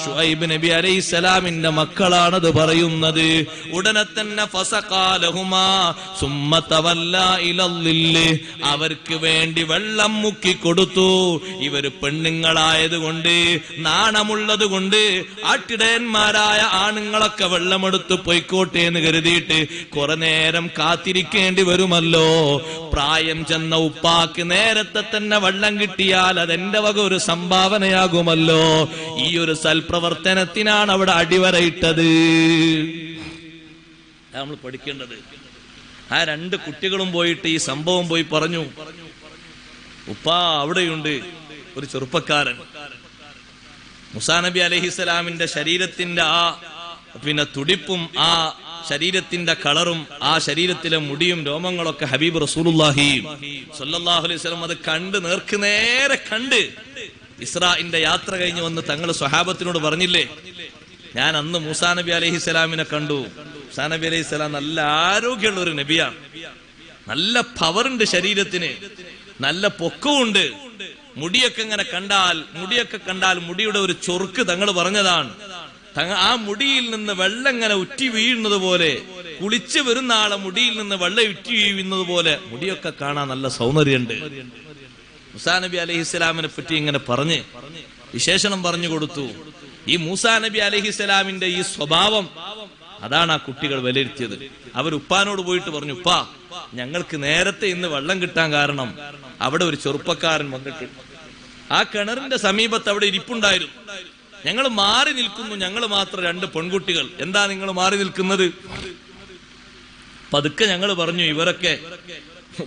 ശുഐബ് നബി അലൈഹിസ്സലാമിന്റെ മക്കളാണത് പറയുന്നത്. ഉടനെ തന്നെ ഫസഖാലഹുമാ സുമ്മ തവല്ലാ ഇലല്ലില്ല്, അവർക്ക് വേണ്ടി വെള്ളം മുക്കി കൊടുത്തു. ഇവര് പെണ്ണുങ്ങളായതുകൊണ്ട്, നാണമുള്ളത് കൊണ്ട് ആട്ടിടയന്മാരായ ആണുങ്ങളൊക്കെ വെള്ളമെടുത്ത് പൊയ്ക്കോട്ടെ എന്ന് കരുതിയിട്ട് കുറെ നേരം കാത്തിരിക്കേണ്ടി വരുമല്ലോ. പ്രായം ചെന്ന ഉപ്പാക്ക് നേരത്തെ തന്നെ വെള്ളം കിട്ടിയാൽ അതെന്റെ വക ഒരു സംഭാവനയാകുമല്ലോ. ഈ ഒരു സൽപ്രവർത്തനത്തിനാണ് അവിടെ അടിവരയിട്ടത്. നമ്മൾ പഠിക്കേണ്ടത്. ആ രണ്ട് കുട്ടികളും പോയിട്ട് ഈ സംഭവം പോയി പറഞ്ഞു. ഉപ്പാ, അവിടെയുണ്ട് ഒരു ചെറുപ്പക്കാരൻ. മൂസാ നബി അലൈഹിസ്സലാമിന്റെ ശരീരത്തിന്റെ ആ തുടിപ്പും ആ ശരീരത്തിന്റെ കളറും ആ ശരീരത്തിലെ മുടിയും രോമങ്ങളൊക്കെ ഹബീബ് റസൂലുള്ളാഹി സ്വല്ലല്ലാഹു അലൈഹി വസല്ലം അത് കണ്ട്, നേരെ കണ്ട്, ഇസ്രാഇന്റെ യാത്ര കഴിഞ്ഞ് വന്ന് തങ്ങൾ സ്വഹാബത്തിനോട് പറഞ്ഞില്ലേ, ഞാൻ അന്ന് മൂസാ നബി അലൈഹിസ്സലാമിനെ കണ്ടു. മൂസാ നബി അലൈഹിസ്സലാം നല്ല ആരോഗ്യമുള്ള ഒരു നബിയാണ്. നല്ല പവറുണ്ട് ശരീരത്തിന്, നല്ല പൊക്കവുണ്ട്. മുടിയൊക്കെ കണ്ടാൽ മുടിയുടെ ഒരു ചൊറുക്ക് തങ്ങൾ പറഞ്ഞതാണ്. ആ മുടിയിൽ നിന്ന് വെള്ളം ഇങ്ങനെ ഉറ്റി വീഴുന്നത് പോലെ, കുളിച്ചു വരുന്ന ആളെ മുടിയിൽ നിന്ന് വെള്ളം ഉറ്റി വീഴുന്നത് പോലെ മുടിയൊക്കെ കാണാൻ നല്ല സൗന്ദര്യമുണ്ട്. മൂസാ നബി അലൈഹിസ്സലാമിനെ പറ്റി ഇങ്ങനെ പറഞ്ഞ് വിശേഷണം പറഞ്ഞു കൊടുത്തു. ഈ മൂസാ നബി അലൈഹിസ്സലാമിന്റെ ഈ സ്വഭാവം അതാണ് ആ കുട്ടികൾ വിലയിരുത്തിയത്. അവർ ഉപ്പാനോട് പോയിട്ട് പറഞ്ഞു, ഉപ്പാ, ഞങ്ങൾക്ക് നേരത്തെ ഇന്ന് വെള്ളം കിട്ടാൻ കാരണം അവിടെ ഒരു ചെറുപ്പക്കാരൻ വന്നിട്ട് ആ കിണറിന്റെ സമീപത്ത് അവിടെ ഇരിപ്പുണ്ടായിരുന്നു. ഞങ്ങൾ മാറി നിൽക്കുന്നു, ഞങ്ങൾ മാത്രം രണ്ട് പെൺകുട്ടികൾ. എന്താ നിങ്ങൾ മാറി നിൽക്കുന്നത്? പതുക്കെ ഞങ്ങൾ പറഞ്ഞു, ഇവരൊക്കെ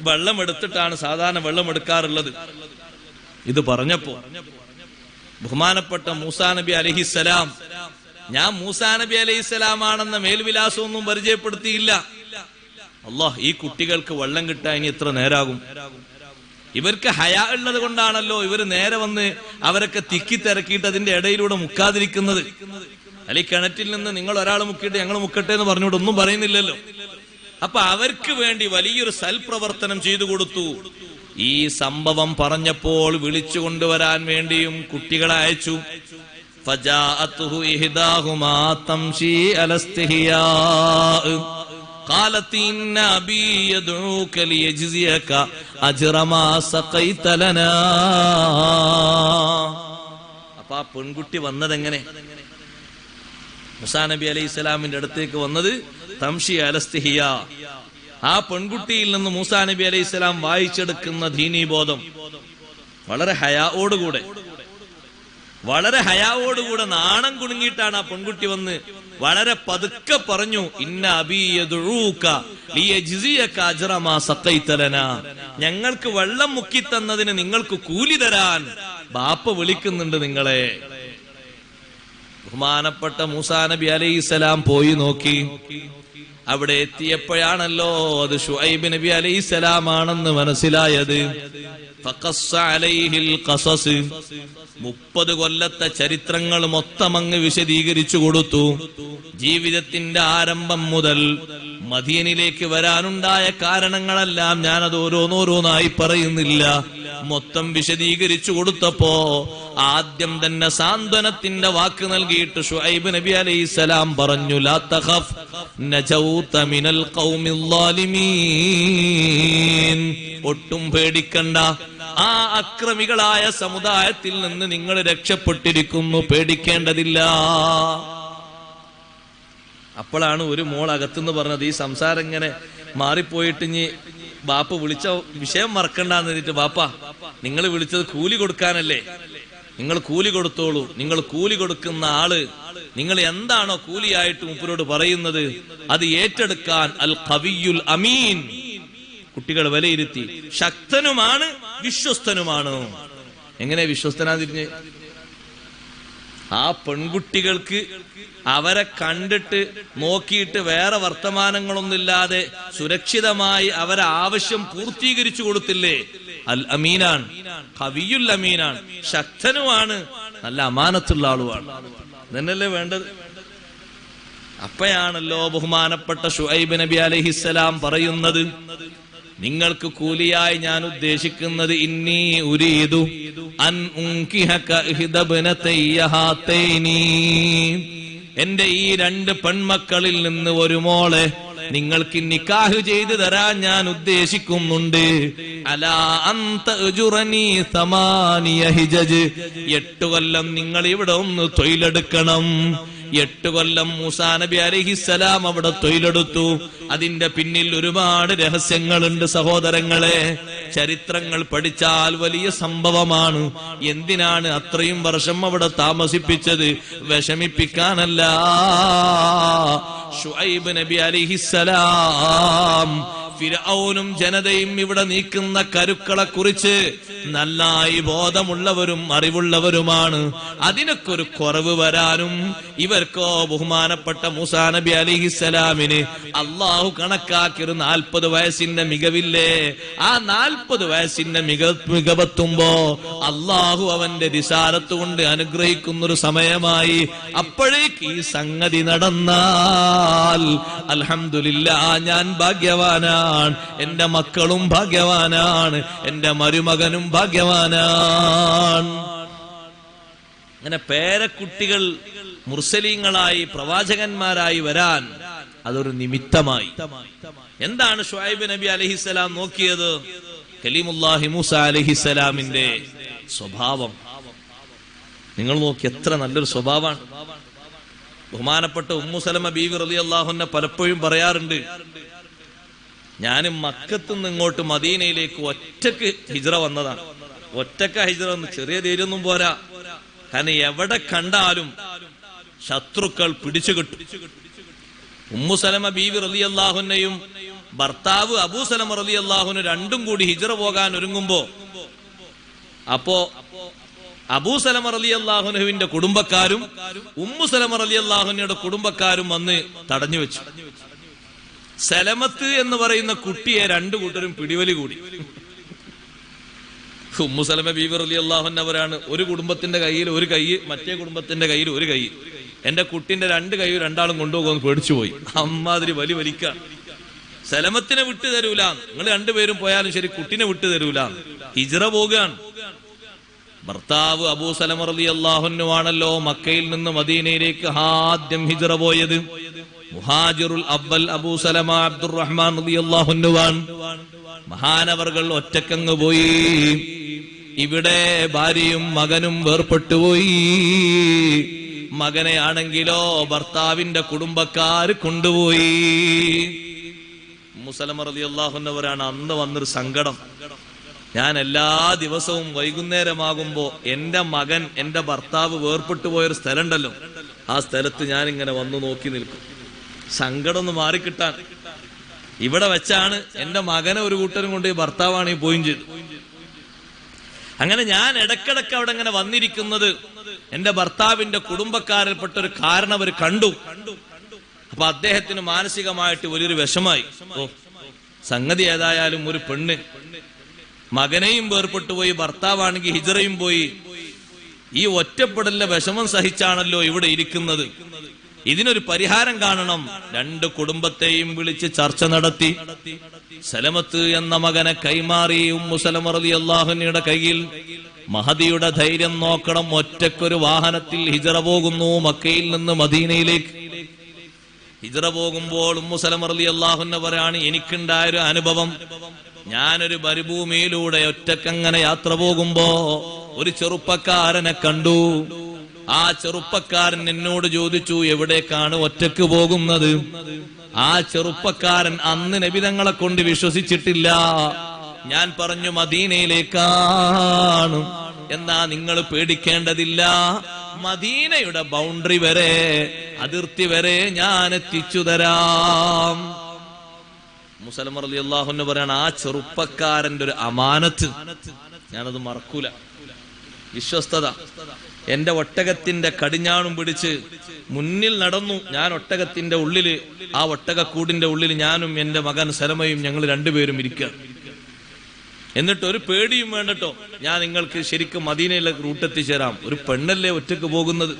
വെള്ളം എടുത്തിട്ടാണ് സാധാരണ വെള്ളം എടുക്കാറുള്ളത്. ഇത് പറഞ്ഞപ്പോ ബഹുമാനപ്പെട്ട മൂസാ നബി അലൈഹിസ്സലാം, ഞാൻ മൂസാ നബി അലൈഹിസ്സലാമാണെന്ന മേൽവിലാസമൊന്നും പരിചയപ്പെടുത്തിയില്ല. അല്ലാഹ്, ഈ കുട്ടികൾക്ക് വെള്ളം കിട്ടാൻ ഇനി എത്ര നേരാകും? ഇവർക്ക് ഹയാ ഉള്ളത് കൊണ്ടാണല്ലോ ഇവർ നേരെ വന്ന് അവരൊക്കെ തിക്കി തിരക്കിയിട്ട് അതിന്റെ ഇടയിലൂടെ മുക്കാതിരിക്കുന്നത്. അല്ലെ, കിണറ്റിൽ നിന്ന് നിങ്ങൾ ഒരാൾ മുക്കിയിട്ട് ഞങ്ങൾ മുക്കട്ടെ എന്ന് പറഞ്ഞുകൊണ്ട് ഒന്നും പറയുന്നില്ലല്ലോ. അപ്പൊ അവർക്ക് വേണ്ടി വലിയൊരു സൽപ്രവർത്തനം ചെയ്തു കൊടുത്തു. ഈ സംഭവം പറഞ്ഞപ്പോൾ വിളിച്ചു കൊണ്ടുവരാൻ വേണ്ടിയും കുട്ടികളെ അയച്ചു. ഫജാഅതുഹു ഇഹ്ദാഹുമാ തംശി അലസ്തിഹിയാ قالت إن أبي يدعوك ليجزيك أجر ما سقيت لنا. അപ്പൊ ആ പെൺകുട്ടി വന്നതെങ്ങനെ? മൂസാ നബി അലൈഹിസ്സലാമിന്റെ അടുത്തേക്ക് വന്നത് തംശി അലസ്തിഹിയ. ആ പെൺകുട്ടിയിൽ നിന്ന് മൂസാ നബി അലൈഹിസ്സലാം വായിച്ചെടുക്കുന്ന ദീനീബോധം വളരെ ഹയാഓടുകൂടെ. വളരെ ഹയാവോടുകൂടെ നാണം കുണുങ്ങിയിട്ടാണ് ആ പെൺകുട്ടി വന്ന് വളരെ പതുക്കെ പറഞ്ഞു, ഇന്ന അബീ യദ്ഊക ലിയജ്സിയക അജ്റ മാ സഖൈത ലനാ, ഞങ്ങൾക്ക് വെള്ളം മുക്കി തന്നതിന് നിങ്ങൾക്ക് കൂലി തരാൻ ബാപ്പ വിളിക്കുന്നുണ്ട് നിങ്ങളെ. ബഹുമാനപ്പെട്ട മൂസാ നബി അലൈഹിസ്സലാം പോയി നോക്കി. അവിടെ എത്തിയപ്പോഴാണല്ലോ അത് ശുഐബ് നബി അലൈഹിസ്സലാം ആണെന്ന് മനസ്സിലായത്. ഫഖസ്സ അലൈഹിൽ ഖസസ്, 30 കൊല്ലത്തെ ചരിത്രങ്ങൾ മൊത്തം അങ്ങ് വിശദീകരിച്ചു കൊടുത്തു. ജീവിതത്തിന്റെ ആരംഭം മുതൽ മദീനയിലേക്ക് വരാനുണ്ടായ കാരണങ്ങളെല്ലാം ഞാനത് ഓരോന്നോരോന്നായി പറയുന്നില്ല, മൊത്തം വിശദീകരിച്ചു കൊടുത്തപ്പോ ആദ്യം തന്നെ സാന്ത്വനത്തിന്റെ വാക്ക് നൽകിയിട്ട് ശുഐബ് നബി അലൈഹിസ്സലാം പറഞ്ഞു, ലാ തഖഫ് നജൗത മിനൽ ഖൗമിൽ ളാലിമീൻ, ഒട്ടും പേടിക്കണ്ട, ആ അക്രമികളായ സമുദായത്തിൽ നിന്ന് നിങ്ങൾ രക്ഷപ്പെട്ടിരിക്കുന്നു, പേടിക്കേണ്ടതില്ല. അപ്പോഴാണ് ഒരു മോൾ അകത്തുനിന്ന് പറഞ്ഞത്, ഈ സംസാരം ഇങ്ങനെ മാറിപ്പോയിട്ട് ഇനി ബാപ്പ വിളിച്ച വിഷയം മറക്കണ്ടെന്ന് പറഞ്ഞിട്ട്, ബാപ്പ നിങ്ങൾ വിളിച്ചത് കൂലി കൊടുക്കാനല്ലേ, നിങ്ങൾ കൂലി കൊടുത്തോളൂ. നിങ്ങൾ കൂലി കൊടുക്കുന്ന ആള് നിങ്ങൾ എന്താണോ കൂലിയായിട്ട് മുപ്പരോട് പറയുന്നത് അത് ഏറ്റെടുക്കാൻ അൽ ഖവിയുൽ അമീൻ, കുട്ടികൾ വിലയിരുത്തി, ശക്തനുമാണ് വിശ്വസ്തനുമാണ്. എങ്ങനെ വിശ്വസ്തനാതിരിഞ്ഞ്? ആ പെൺകുട്ടികൾക്ക് അവരെ കണ്ടിട്ട് നോക്കിയിട്ട് വേറെ വർത്തമാനങ്ങളൊന്നുമില്ലാതെ സുരക്ഷിതമായി അവരെ ആവശ്യം പൂർത്തീകരിച്ചു കൊടുത്തില്ലേ? അൽ അമീനാണ്, ഖവിയുൽ അമീനാണ്, ശക്തനുമാണ്, നല്ല അമാനത്തുള്ള ആളുമാണ്. ഇതന്നല്ലേ വേണ്ടത്. അപ്പോഴാണല്ലോ ബഹുമാനപ്പെട്ട ശുഐബ് നബി അലൈഹിസ്സലാം പറയുന്നത്, നിങ്ങൾക്ക് കൂലിയായി ഞാൻ ഉദ്ദേശിക്കുന്നത്, ഇന്നി ഉരീദു അൻ ഉൻകിഹക ഇഹ്ദബ്നതയ്യ ഹാതൈനി, എന്റെ ഈ 2 പെൺമക്കളിൽ നിന്ന് ഒരു മോളെ നിങ്ങൾക്ക് നിക്കാഹ് ചെയ്തു തരാൻ ഞാൻ ഉദ്ദേശിക്കുന്നുണ്ട്. അലാ അൻത ഉജുറനി 8 ഹിജജ്, 8 കൊല്ലം നിങ്ങൾ ഇവിടെ ഒന്ന് തൊഴിലെടുക്കണം. 8 കൊല്ലം മൂസാ നബി അലൈഹിസ്സലാം അവിടെ തൊഴിലെടുത്തു. അതിന്റെ പിന്നിൽ ഒരുപാട് രഹസ്യങ്ങളുണ്ട് സഹോദരങ്ങളെ. ചരിത്രങ്ങൾ പഠിച്ചാൽ വലിയ സംഭവമാണ്. എന്തിനാണ് അത്രയും വർഷം അവിടെ താമസിപ്പിച്ചത്? വിഷമിപ്പിക്കാനല്ല. ശുഐബ് നബി അലൈഹിസ്സലാം ഫിർഔനും ജനതയും ഇവിടെ നീക്കുന്ന കരുക്കളെ കുറിച്ച് നന്നായി ബോധമുള്ളവരും അറിവുള്ളവരുമാണ്. അതിനൊക്കെ ഒരു കുറവ് വരാനും ഇവർക്കോ ബഹുമാനപ്പെട്ട മൂസാ നബി അലൈഹിസ്സലാമിന് അള്ളാഹു കണക്കാക്കിയൊരു 40 വയസ്സിന്റെ മികവില്ലേ? ആ 40 വയസ്സിന്റെ മികവെത്തുമ്പോ അള്ളാഹു അവന്റെ റിസാലത്ത് കൊണ്ട് അനുഗ്രഹിക്കുന്നൊരു സമയമായി. അപ്പോഴേക്ക് ഈ സംഗതി നടന്നാൽ അൽഹംദുലില്ലാഹ്, ഞാൻ ഭാഗ്യവാനാണ്, എന്റെ മക്കളും ഭാഗ്യവാനാണ്, എന്റെ മരുമകനും ഭാഗ്യവാനാണ്. അങ്ങനെ പേരക്കുട്ടികൾ മുർസലീങ്ങളായി പ്രവാചകന്മാരായി വരാൻ അതൊരു നിമിത്തമായി. എന്താണ് ശുഐബ് നബി അലൈഹിസ്സലാം നോക്കിയത്? കലീമുല്ലാഹി മൂസ അലൈഹിസ്സലാമിന്റെ സ്വഭാവം നിങ്ങൾ നോക്കി, എത്ര നല്ലൊരു സ്വഭാവമാണ്. ബഹുമാനപ്പെട്ട ഉമ്മു സലമ ബീവി റളിയല്ലാഹു അൻഹ പലപ്പോഴും പറയാറുണ്ട്, ഞാൻ മക്കത്ത് നിന്ന് ഇങ്ങോട്ട് മദീനയിലേക്ക് ഒറ്റക്ക് ഹിജ്റ വന്നതാണ്. ഒറ്റക്ക ഹിജ്റ വന്ന്, ചെറിയ ധൈര്യമൊന്നും പോരാ. കാരണം എവിടെ കണ്ടാലും ശത്രുക്കൾ പിടിച്ചു കിട്ടും. ഉമ്മു സലമ ബീവി റളിയല്ലാഹു അൻഹയും ഭർത്താവ് അബൂ സലമ റളിയല്ലാഹു അൻഹു രണ്ടും കൂടി ഹിജ്റ പോകാൻ ഒരുങ്ങുമ്പോ അപ്പോ അബൂ സലമ റളിയല്ലാഹു അൻഹുവിന്റെ കുടുംബക്കാരും ഉമ്മു സലമ റളിയല്ലാഹു അൻഹയുടെ കുടുംബക്കാരും വന്ന് തടഞ്ഞു വെച്ചു. സലമത്ത് എന്ന് പറയുന്ന കുട്ടിയെ 2 കൂട്ടരും പിടിവലി കൂടി. ഉമ്മു സലമ ബീവി റളിയല്ലാഹു അൻഹ അവരാണ്, ഒരു കുടുംബത്തിന്റെ കയ്യിൽ ഒരു കൈ, മറ്റേ കുടുംബത്തിന്റെ കയ്യിൽ ഒരു കൈ. എന്റെ കുട്ടിന്റെ 2 കൈ രണ്ടാളും കൊണ്ടുപോകുമെന്ന് പേടിച്ചു പോയി. അമ്മാതിരി വലിക്കാൻ. സലമത്തിനെ വിട്ടു തരൂല, നിങ്ങൾ 2 പേരും പോയാലും ശരി, കുട്ടിനെ വിട്ടു തരൂല. ഹിജ്റ പോകാൻ. ഭർത്താവ് അബൂ സലമ റളിയല്ലാഹു അൻഹു ആണല്ലോ മക്കയിൽ നിന്ന് മദീനയിലേക്ക് ആദ്യം ഹിജ്റ പോയത്. മുഹാജിറുൽ അവ്വൽ അബൂ സലമ അബ്ദുറഹ്മാൻ റളിയല്ലാഹു അൻഹു ആണ്. മഹാനവർകൾ ഒറ്റക്കങ്ങ് പോയി. ഇവിടെ ഭാര്യയും മകനും വേർപെട്ടുപോയി. മകനെ ആണെങ്കിലോ ഭർത്താവിന്റെ കുടുംബക്കാർ കൊണ്ടുപോയി. ഉമ്മു സലമ റളിയല്ലാഹു അൻഹ അന്ന് വന്നൊരു സങ്കടം. ഞാൻ എല്ലാ ദിവസവും വൈകുന്നേരമാകുമ്പോ എന്റെ മകൻ, എന്റെ ഭർത്താവ് വേർപെട്ടു പോയൊരു സ്ഥലമുണ്ടല്ലോ, ആ സ്ഥലത്ത് ഞാൻ ഇങ്ങനെ വന്നു നോക്കി നിൽക്കും, സങ്കടം ഒന്ന് മാറിക്കിട്ടാൻ. ഇവിടെ വെച്ചാണ് എന്റെ മകനെ ഒരു കൂട്ടരും കൊണ്ട് ഭർത്താവാണ് ഈ പോയും ചെയ്തു. അങ്ങനെ ഞാൻ ഇടക്കിടക്ക് അവിടെ ഇങ്ങനെ വന്നിരിക്കുന്നത് എന്റെ ഭർത്താവിന്റെ കുടുംബക്കാരിൽപ്പെട്ട ഒരു കാരണം അവർ കണ്ടു. അപ്പൊ അദ്ദേഹത്തിന് മാനസികമായിട്ട് വലിയൊരു വിഷമായി. ഓ, സംഗതി ഏതായാലും ഒരു പെണ്ണ് മകനെയും വേർപെട്ടു പോയി, ഭർത്താവാണെങ്കിൽ ഹിജറയും പോയി, ഈ ഒറ്റപ്പെടലിന്റെ വിഷമം സഹിച്ചാണല്ലോ ഇവിടെ ഇരിക്കുന്നത്, ഇതിനൊരു പരിഹാരം കാണണം. രണ്ട് കുടുംബത്തെയും വിളിച്ച് ചർച്ച നടത്തി. സലമത്ത് എന്ന മകനെ കൈമാറി ഉമ്മു സലമ റളിയല്ലാഹു അൻഹയുടെ കയ്യിൽ. മഹദിയുടെ ധൈര്യം നോക്കണം, ഒറ്റക്കൊരു വാഹനത്തിൽ ഹിജറ പോകുന്നു മക്കയിൽ നിന്ന് മദീനയിലേക്ക്. ഹിജറ പോകുമ്പോൾ ഉമ്മു സലമ റളിയല്ലാഹു അൻഹ പറയാണ്, എനിക്കുണ്ടായൊരു അനുഭവം. ഞാനൊരു മരുഭൂമിയിലൂടെ ഒറ്റക്കങ്ങനെ യാത്ര പോകുമ്പോ ഒരു ചെറുപ്പക്കാരനെ കണ്ടു. ആ ചെറുപ്പക്കാരൻ എന്നോട് ചോദിച്ചു, എവിടേക്കാണ് ഒറ്റക്ക് പോകുന്നത്? ആ ചെറുപ്പക്കാരൻ അന്ന് നബി തങ്ങളെ കൊണ്ട് വിശ്വസിച്ചിട്ടില്ല. ഞാൻ പറഞ്ഞു, മദീനയിലേക്കാണ്. എന്നാ നിങ്ങൾ പേടിക്കേണ്ടതില്ല, മദീനയുടെ ബൗണ്ടറി വരെ, അതിർത്തി വരെ ഞാൻ എത്തിച്ചു തരാം. മുസലമ റളിയല്ലാഹു അൻഹു പറയാണ്, ആ ചെറുപ്പക്കാരന്റെ ഒരു അമാനത്ത് ഞാനത് മറക്കൂല. വിശ്വസ്തത. എന്റെ ഒട്ടകത്തിന്റെ കടിഞ്ഞാണും പിടിച്ച് മുന്നിൽ നടന്നു. ഞാൻ ഒട്ടകത്തിന്റെ ഉള്ളില്, ആ ഒട്ടകക്കൂടിന്റെ ഉള്ളിൽ ഞാനും എന്റെ മകൻ സലമയും ഞങ്ങൾ രണ്ടുപേരും ഇരിക്കുക. എന്നിട്ട് ഒരു പേടിയും വേണ്ടട്ടോ, ഞാൻ നിങ്ങൾക്ക് ശരിക്കും മദീനയിലെ റൂട്ട് എത്തിച്ചേരാം, ഒരു പെണ്ണല്ലേ ഒറ്റക്ക് പോകുന്നത്.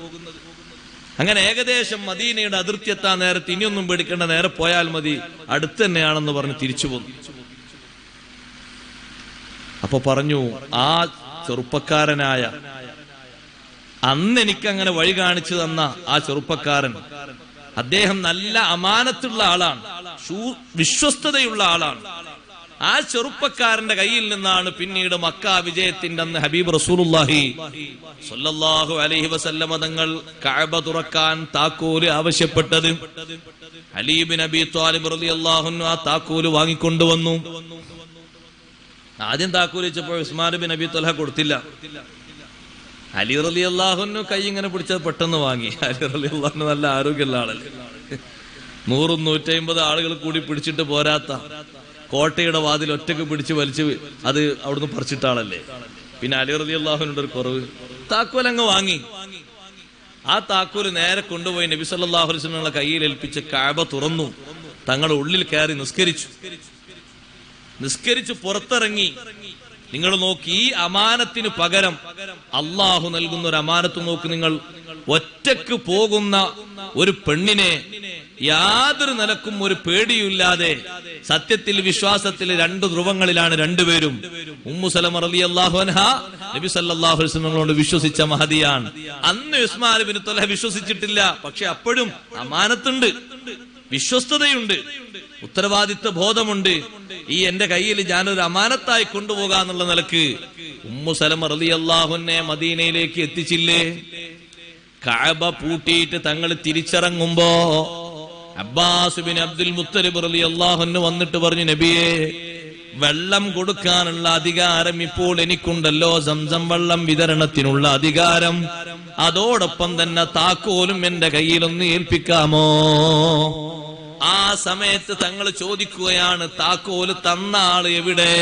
അങ്ങനെ ഏകദേശം മദീനയുടെ അതിർത്തി എത്താൻ നേരത്ത് ഇനിയൊന്നും പേടിക്കേണ്ട, നേരെ പോയാൽ മതി, അടുത്ത് തന്നെയാണെന്ന് പറഞ്ഞ് തിരിച്ചു പോന്നു. അപ്പൊ പറഞ്ഞു, ആ ചെറുപ്പക്കാരനായ, അന്ന് എനിക്കങ്ങനെ വഴി കാണിച്ചു തന്ന ആ ചെറുപ്പക്കാരൻ, അദ്ദേഹം നല്ല അമാനത്തുള്ള ആളാണ്, വിശ്വസ്തതയുള്ള ആളാണ്. ആ ചെറുപ്പക്കാരന്റെ കയ്യിൽ നിന്നാണ് പിന്നീട് മക്ക വിജയത്തിന്റെ അന്ന് ഹബീബ് റസൂലുള്ളാഹി സ്വല്ലല്ലാഹു അലൈഹി വസല്ലമ തങ്ങൾ കഅബ തുറക്കാൻ താക്കോല് ആവശ്യപ്പെട്ടത്. അലി ഇബ്നു അബീ ത്വാലിബ് റളിയല്ലാഹു അൻഹു ആ താക്കോല് വാങ്ങിക്കൊണ്ടുവന്നു. ആദ്യം താക്കോല് വെച്ചപ്പോൾ ഉസ്മാൻ ബിൻ അബീ ത്വൽഹ കൊടുത്തില്ല. അലി റളിയല്ലാഹു അൻഹു കൈ ഇങ്ങനെ പിടിച്ചത് പെട്ടെന്ന് വാങ്ങി. അലി റളിയല്ലാഹു അൻഹു നല്ല ആരോഗ്യമുള്ള ആളല്ലേ, 100-150 ആളുകൾ കൂടി പിടിച്ചിട്ട് പോരാത്ത കോട്ടയുടെ വാതിൽ ഒറ്റക്ക് പിടിച്ച് വലിച്ച് അത് അവിടുന്ന് പറിച്ചിട്ട ആളല്ലേ. പിന്നെ അലി റളിയല്ലാഹു അൻഹുവിന്റെ ഒരു കുറവ്, താക്കോൽ അങ്ങ് വാങ്ങി. ആ താക്കോല് നേരെ കൊണ്ടുപോയി നബി സല്ലല്ലാഹു അലൈഹി വസല്ലമയുടെ കയ്യിൽ ഏൽപ്പിച്ച് കഅബ തുറന്നു. തങ്ങളുടെ ഉള്ളിൽ കയറി നിസ്കരിച്ചു പുറത്തിറങ്ങി. നിങ്ങൾ നോക്കി, ഈ അമാനത്തിന് പകരം അള്ളാഹു നൽകുന്ന ഒരു അമാനത്ത് നോക്ക്. നിങ്ങൾ ഒറ്റക്ക് പോകുന്ന ഒരു പെണ്ണിനെ യാതൊരു നിലക്കും ഒരു പേടിയില്ലാതെ, സത്യത്തിൽ വിശ്വാസത്തിൽ രണ്ട് ധ്രുവങ്ങളിലാണ് രണ്ടുപേരും. ഉമ്മു സലമ റളിയല്ലാഹു അൻഹ നബി സല്ലല്ലാഹു അലൈഹി വസല്ലമയോട് വിശ്വസിച്ച മഹദിയാണ്. അന്ന് ഉസ്മാൻ ഇബ്നു ത്വൽഹ വിശ്വസിച്ചിട്ടില്ല. പക്ഷെ അപ്പോഴും അമാനത്തുണ്ട്, വിശ്വസ്തതയുണ്ട്, ഉത്തരവാദിത്വ ബോധമുണ്ട്. ഈ എന്റെ കയ്യിൽ ഞാനൊരു അമാനത്തായി കൊണ്ടുപോകാന്നുള്ള നിലക്ക് ഉമ്മു സലമ റളിയല്ലാഹു അൻഹ മദീനയിലേക്ക് എത്തിച്ചില്ലേ. കഅബ പൂട്ടിയിട്ട് തങ്ങൾ തിരിച്ചിറങ്ങുമ്പോ അബ്ബാസ് ബിൻ അബ്ദുൽ മുത്തലിബ് റളിയല്ലാഹു അൻഹു വന്നിട്ട് പറഞ്ഞു, നബിയേ, വെള്ളം കൊടുക്കാനുള്ള അധികാരം ഇപ്പോൾ എനിക്കുണ്ടല്ലോ, സംസം വെള്ളം വിതരണത്തിനുള്ള അധികാരം. അതോടൊപ്പം തന്നെ താക്കോലും എന്റെ കയ്യിലൊന്ന് ഏൽപ്പിക്കാമോ? ആ സമയത്ത് തങ്ങൾ ചോദിക്കുകയാണ്, താക്കോല് തന്ന ആള് എവിടെ?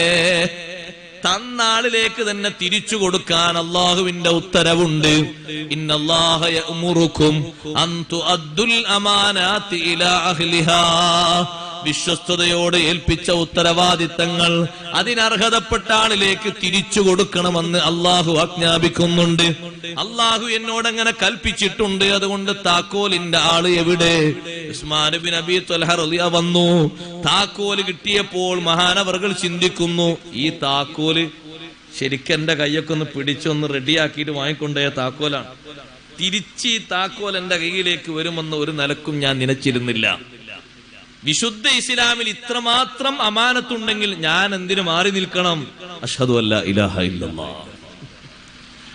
തന്ന ആളിലേക്ക് തന്നെ തിരിച്ചു കൊടുക്കാൻ അള്ളാഹുവിന്റെ ഉത്തരവുണ്ട്. ഇന്നല്ലാഹ യഅ്മുറുക്കും അൻ തുഅദ്ദുൽ അമാനാതി ഇലാ അഹ്ലിഹാ. വിശ്വസ്തയോട് ഏൽപ്പിച്ച ഉത്തരവാദിത്തങ്ങൾ അതിനർഹതപ്പെട്ട ആളിലേക്ക് തിരിച്ചു കൊടുക്കണമെന്ന് അള്ളാഹു ആജ്ഞാപിക്കുന്നുണ്ട്. അള്ളാഹു എന്നോട് അങ്ങനെ കൽപ്പിച്ചിട്ടുണ്ട്. അതുകൊണ്ട് താക്കോലിന്റെ ആള് എവിടെ? ഉസ്മാൻ ബിൻ അബീ ത്വൽഹ റളിയല്ലാഹു വന്നു. താക്കോല് കിട്ടിയപ്പോൾ മഹാനവർകൾ ചിന്തിക്കുന്നു, ഈ താക്കോല് ശരിക്കും എന്റെ കൈയൊക്കെ ഒന്ന് പിടിച്ചൊന്ന് റെഡിയാക്കിയിട്ട് വാങ്ങിക്കൊണ്ടേ താക്കോലാണ്. തിരിച്ച് ഈ താക്കോൽ എന്റെ കയ്യിലേക്ക് വരുമെന്ന് ഒരു നിലക്കും ഞാൻ നനച്ചിരുന്നില്ല. വിശുദ്ധ ഇസ്ലാമിൽ ഇത്രമാത്രം അമാനത്തുണ്ടെങ്കിൽ ഞാൻ എന്തിനു മാറി നിൽക്കണം? അഷ്ഹദു അല്ലാ ഇലാഹ ഇല്ലല്ലാഹ്.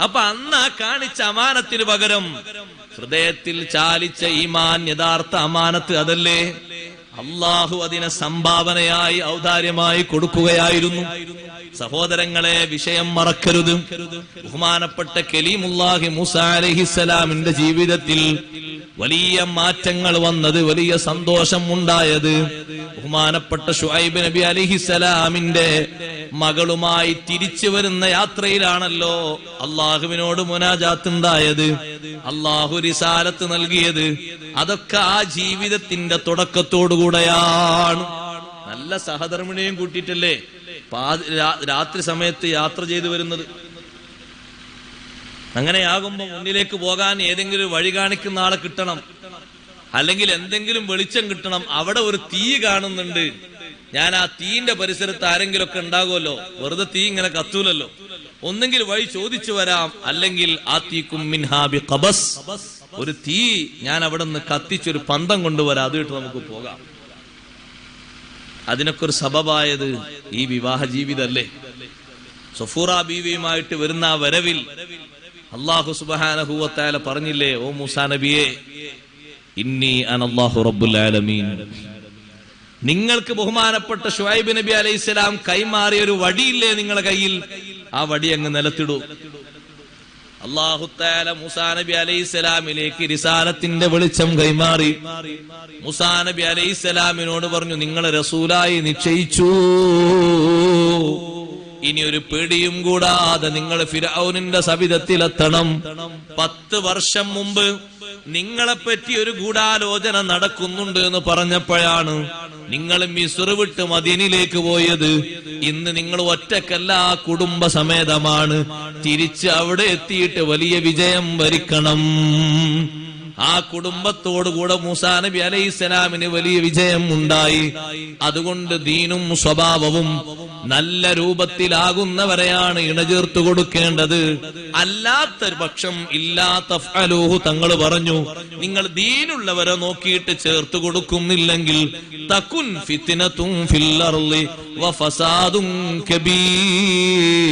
അപ്പൊ അന്ന് കാണിച്ച അമാനത്തിന് പകരം ഹൃദയത്തിൽ ചാലിച്ച ഈമാൻ, യഥാർത്ഥ അമാനത്ത് അതല്ലേ? അള്ളാഹു അതിനെ സംഭാവനയായി ഔദാര്യമായി കൊടുക്കുകയായിരുന്നു. സഹോദരങ്ങളെ, വിഷയം മറക്കരുത്. ബഹുമാനപ്പെട്ട കലീമുല്ലാഹി മൂസാ അലൈഹിസ്സലാമിന്റെ ജീവിതത്തിൽ വലിയ മാറ്റങ്ങൾ വന്നത്, വലിയ സന്തോഷം ഉണ്ടായത് ബഹുമാനപ്പെട്ട ശുഐബ് നബി അലൈഹിസ്സലാമിന്റെ മകളുമായി തിരിച്ചു വരുന്ന യാത്രയിലാണല്ലോ അള്ളാഹുവിനോട് മുനാജാത്ത് ഉണ്ടായത്, അള്ളാഹു റിസാലത്ത് നൽകിയത്. അതൊക്കെ ആ ജീവിതത്തിന്റെ തുടക്കത്തോടുകൂടെയാണ്. നല്ല സഹധർമ്മിണിയും കൂട്ടിയിട്ടല്ലേ രാത്രി സമയത്ത് യാത്ര ചെയ്തു വരുന്നത്. അങ്ങനെയാകുമ്പോ മുന്നിലേക്ക് പോകാൻ ഏതെങ്കിലും വഴി കാണിക്കുന്ന ആളെ കിട്ടണം, അല്ലെങ്കിൽ എന്തെങ്കിലും വെളിച്ചം കിട്ടണം. അവിടെ ഒരു തീ കാണുന്നുണ്ട്, ഞാൻ ആ തീന്റെ പരിസരത്ത് ആരെങ്കിലും ഒക്കെ ഉണ്ടാകുമല്ലോ, വെറുതെ തീ ഇങ്ങനെ കത്തൂലല്ലോ. ഒന്നെങ്കിൽ വഴി ചോദിച്ചു വരാം, അല്ലെങ്കിൽ ആതീകും മിൻഹാ ബിഖബസ്, ഒരു തീ ഞാൻ അവിടെ നിന്ന് കത്തിച്ചൊരു പന്തം കൊണ്ടുവരാം, അതിട്ട് നമുക്ക് പോകാം. അതിനൊക്കെ ഒരു സബബായത് ഈ വിവാഹ ജീവിതല്ലേ. സഫൂറ ബീവിയുമായിട്ട് വരുന്ന ആ വരവിൽ അല്ലാഹു സുബ്ഹാനഹു വ തആല പറഞ്ഞില്ലേ, ഓ മൂസാ നബിയെ, ഇന്നി അനല്ലാഹു റബ്ബുൽ ആലമീൻ. നിങ്ങൾക്ക് ബഹുമാനപ്പെട്ട ശുഐബ് നബി അലൈഹിസ്സലാം കൈമാറിയ ഒരു വടിയില്ലേ നിങ്ങളുടെ കയ്യിൽ, ആ വടി അങ്ങ് നിലത്തിടൂ. അല്ലാഹു തആല മൂസാ നബി അലൈഹിസ്സലാമിലേക്ക് റിസാലത്തിന്റെ വെളിച്ചം കൈമാറി. മൂസാ നബി അലൈഹിസ്സലാമിനോട് പറഞ്ഞു, നിങ്ങൾ റസൂലായി നിശ്ചയിച്ചു, ഇനി ഒരു പേടിയും കൂടാതെ നിങ്ങൾ ഫിർഔനിന്റെ സവിധത്തിലെത്തണം. 10 വർഷം മുമ്പ് നിങ്ങളെപ്പറ്റി ഒരു ഗൂഢാലോചന നടക്കുന്നുണ്ട് എന്ന് പറഞ്ഞപ്പോഴാണ് നിങ്ങൾ മിസ്ർ വിട്ട് മദീനയിലേക്ക് പോയത്. ഇന്ന് നിങ്ങൾ ഒറ്റക്കല്ല, കുടുംബസമേതമാണ്. തിരിച്ച് അവിടെ എത്തിയിട്ട് വലിയ വിജയം വരിക്കണം. ആ കുടുംബത്തോടുകൂടെ മൂസാ നബി അലൈഹിസ്സലാമിന് വലിയ വിജയം ഉണ്ടായി. അതുകൊണ്ട് ദീനും സ്വഭാവവും നല്ല രൂപത്തിലാകുന്നവരെയാണ് ഇണചേർത്ത് കൊടുക്കേണ്ടത്. അല്ലാത്തൊരു പക്ഷം ഇല്ലാത്ത ഫഅലൂഹു തങ്ങൾ പറഞ്ഞു, നിങ്ങൾ ദീനുള്ളവരെ നോക്കിയിട്ട് ചേർത്ത് കൊടുക്കുന്നില്ലെങ്കിൽ തകുൻ ഫിത്നതുൻ ഫിൽ അർളി വ ഫസാദുൻ കബീർ.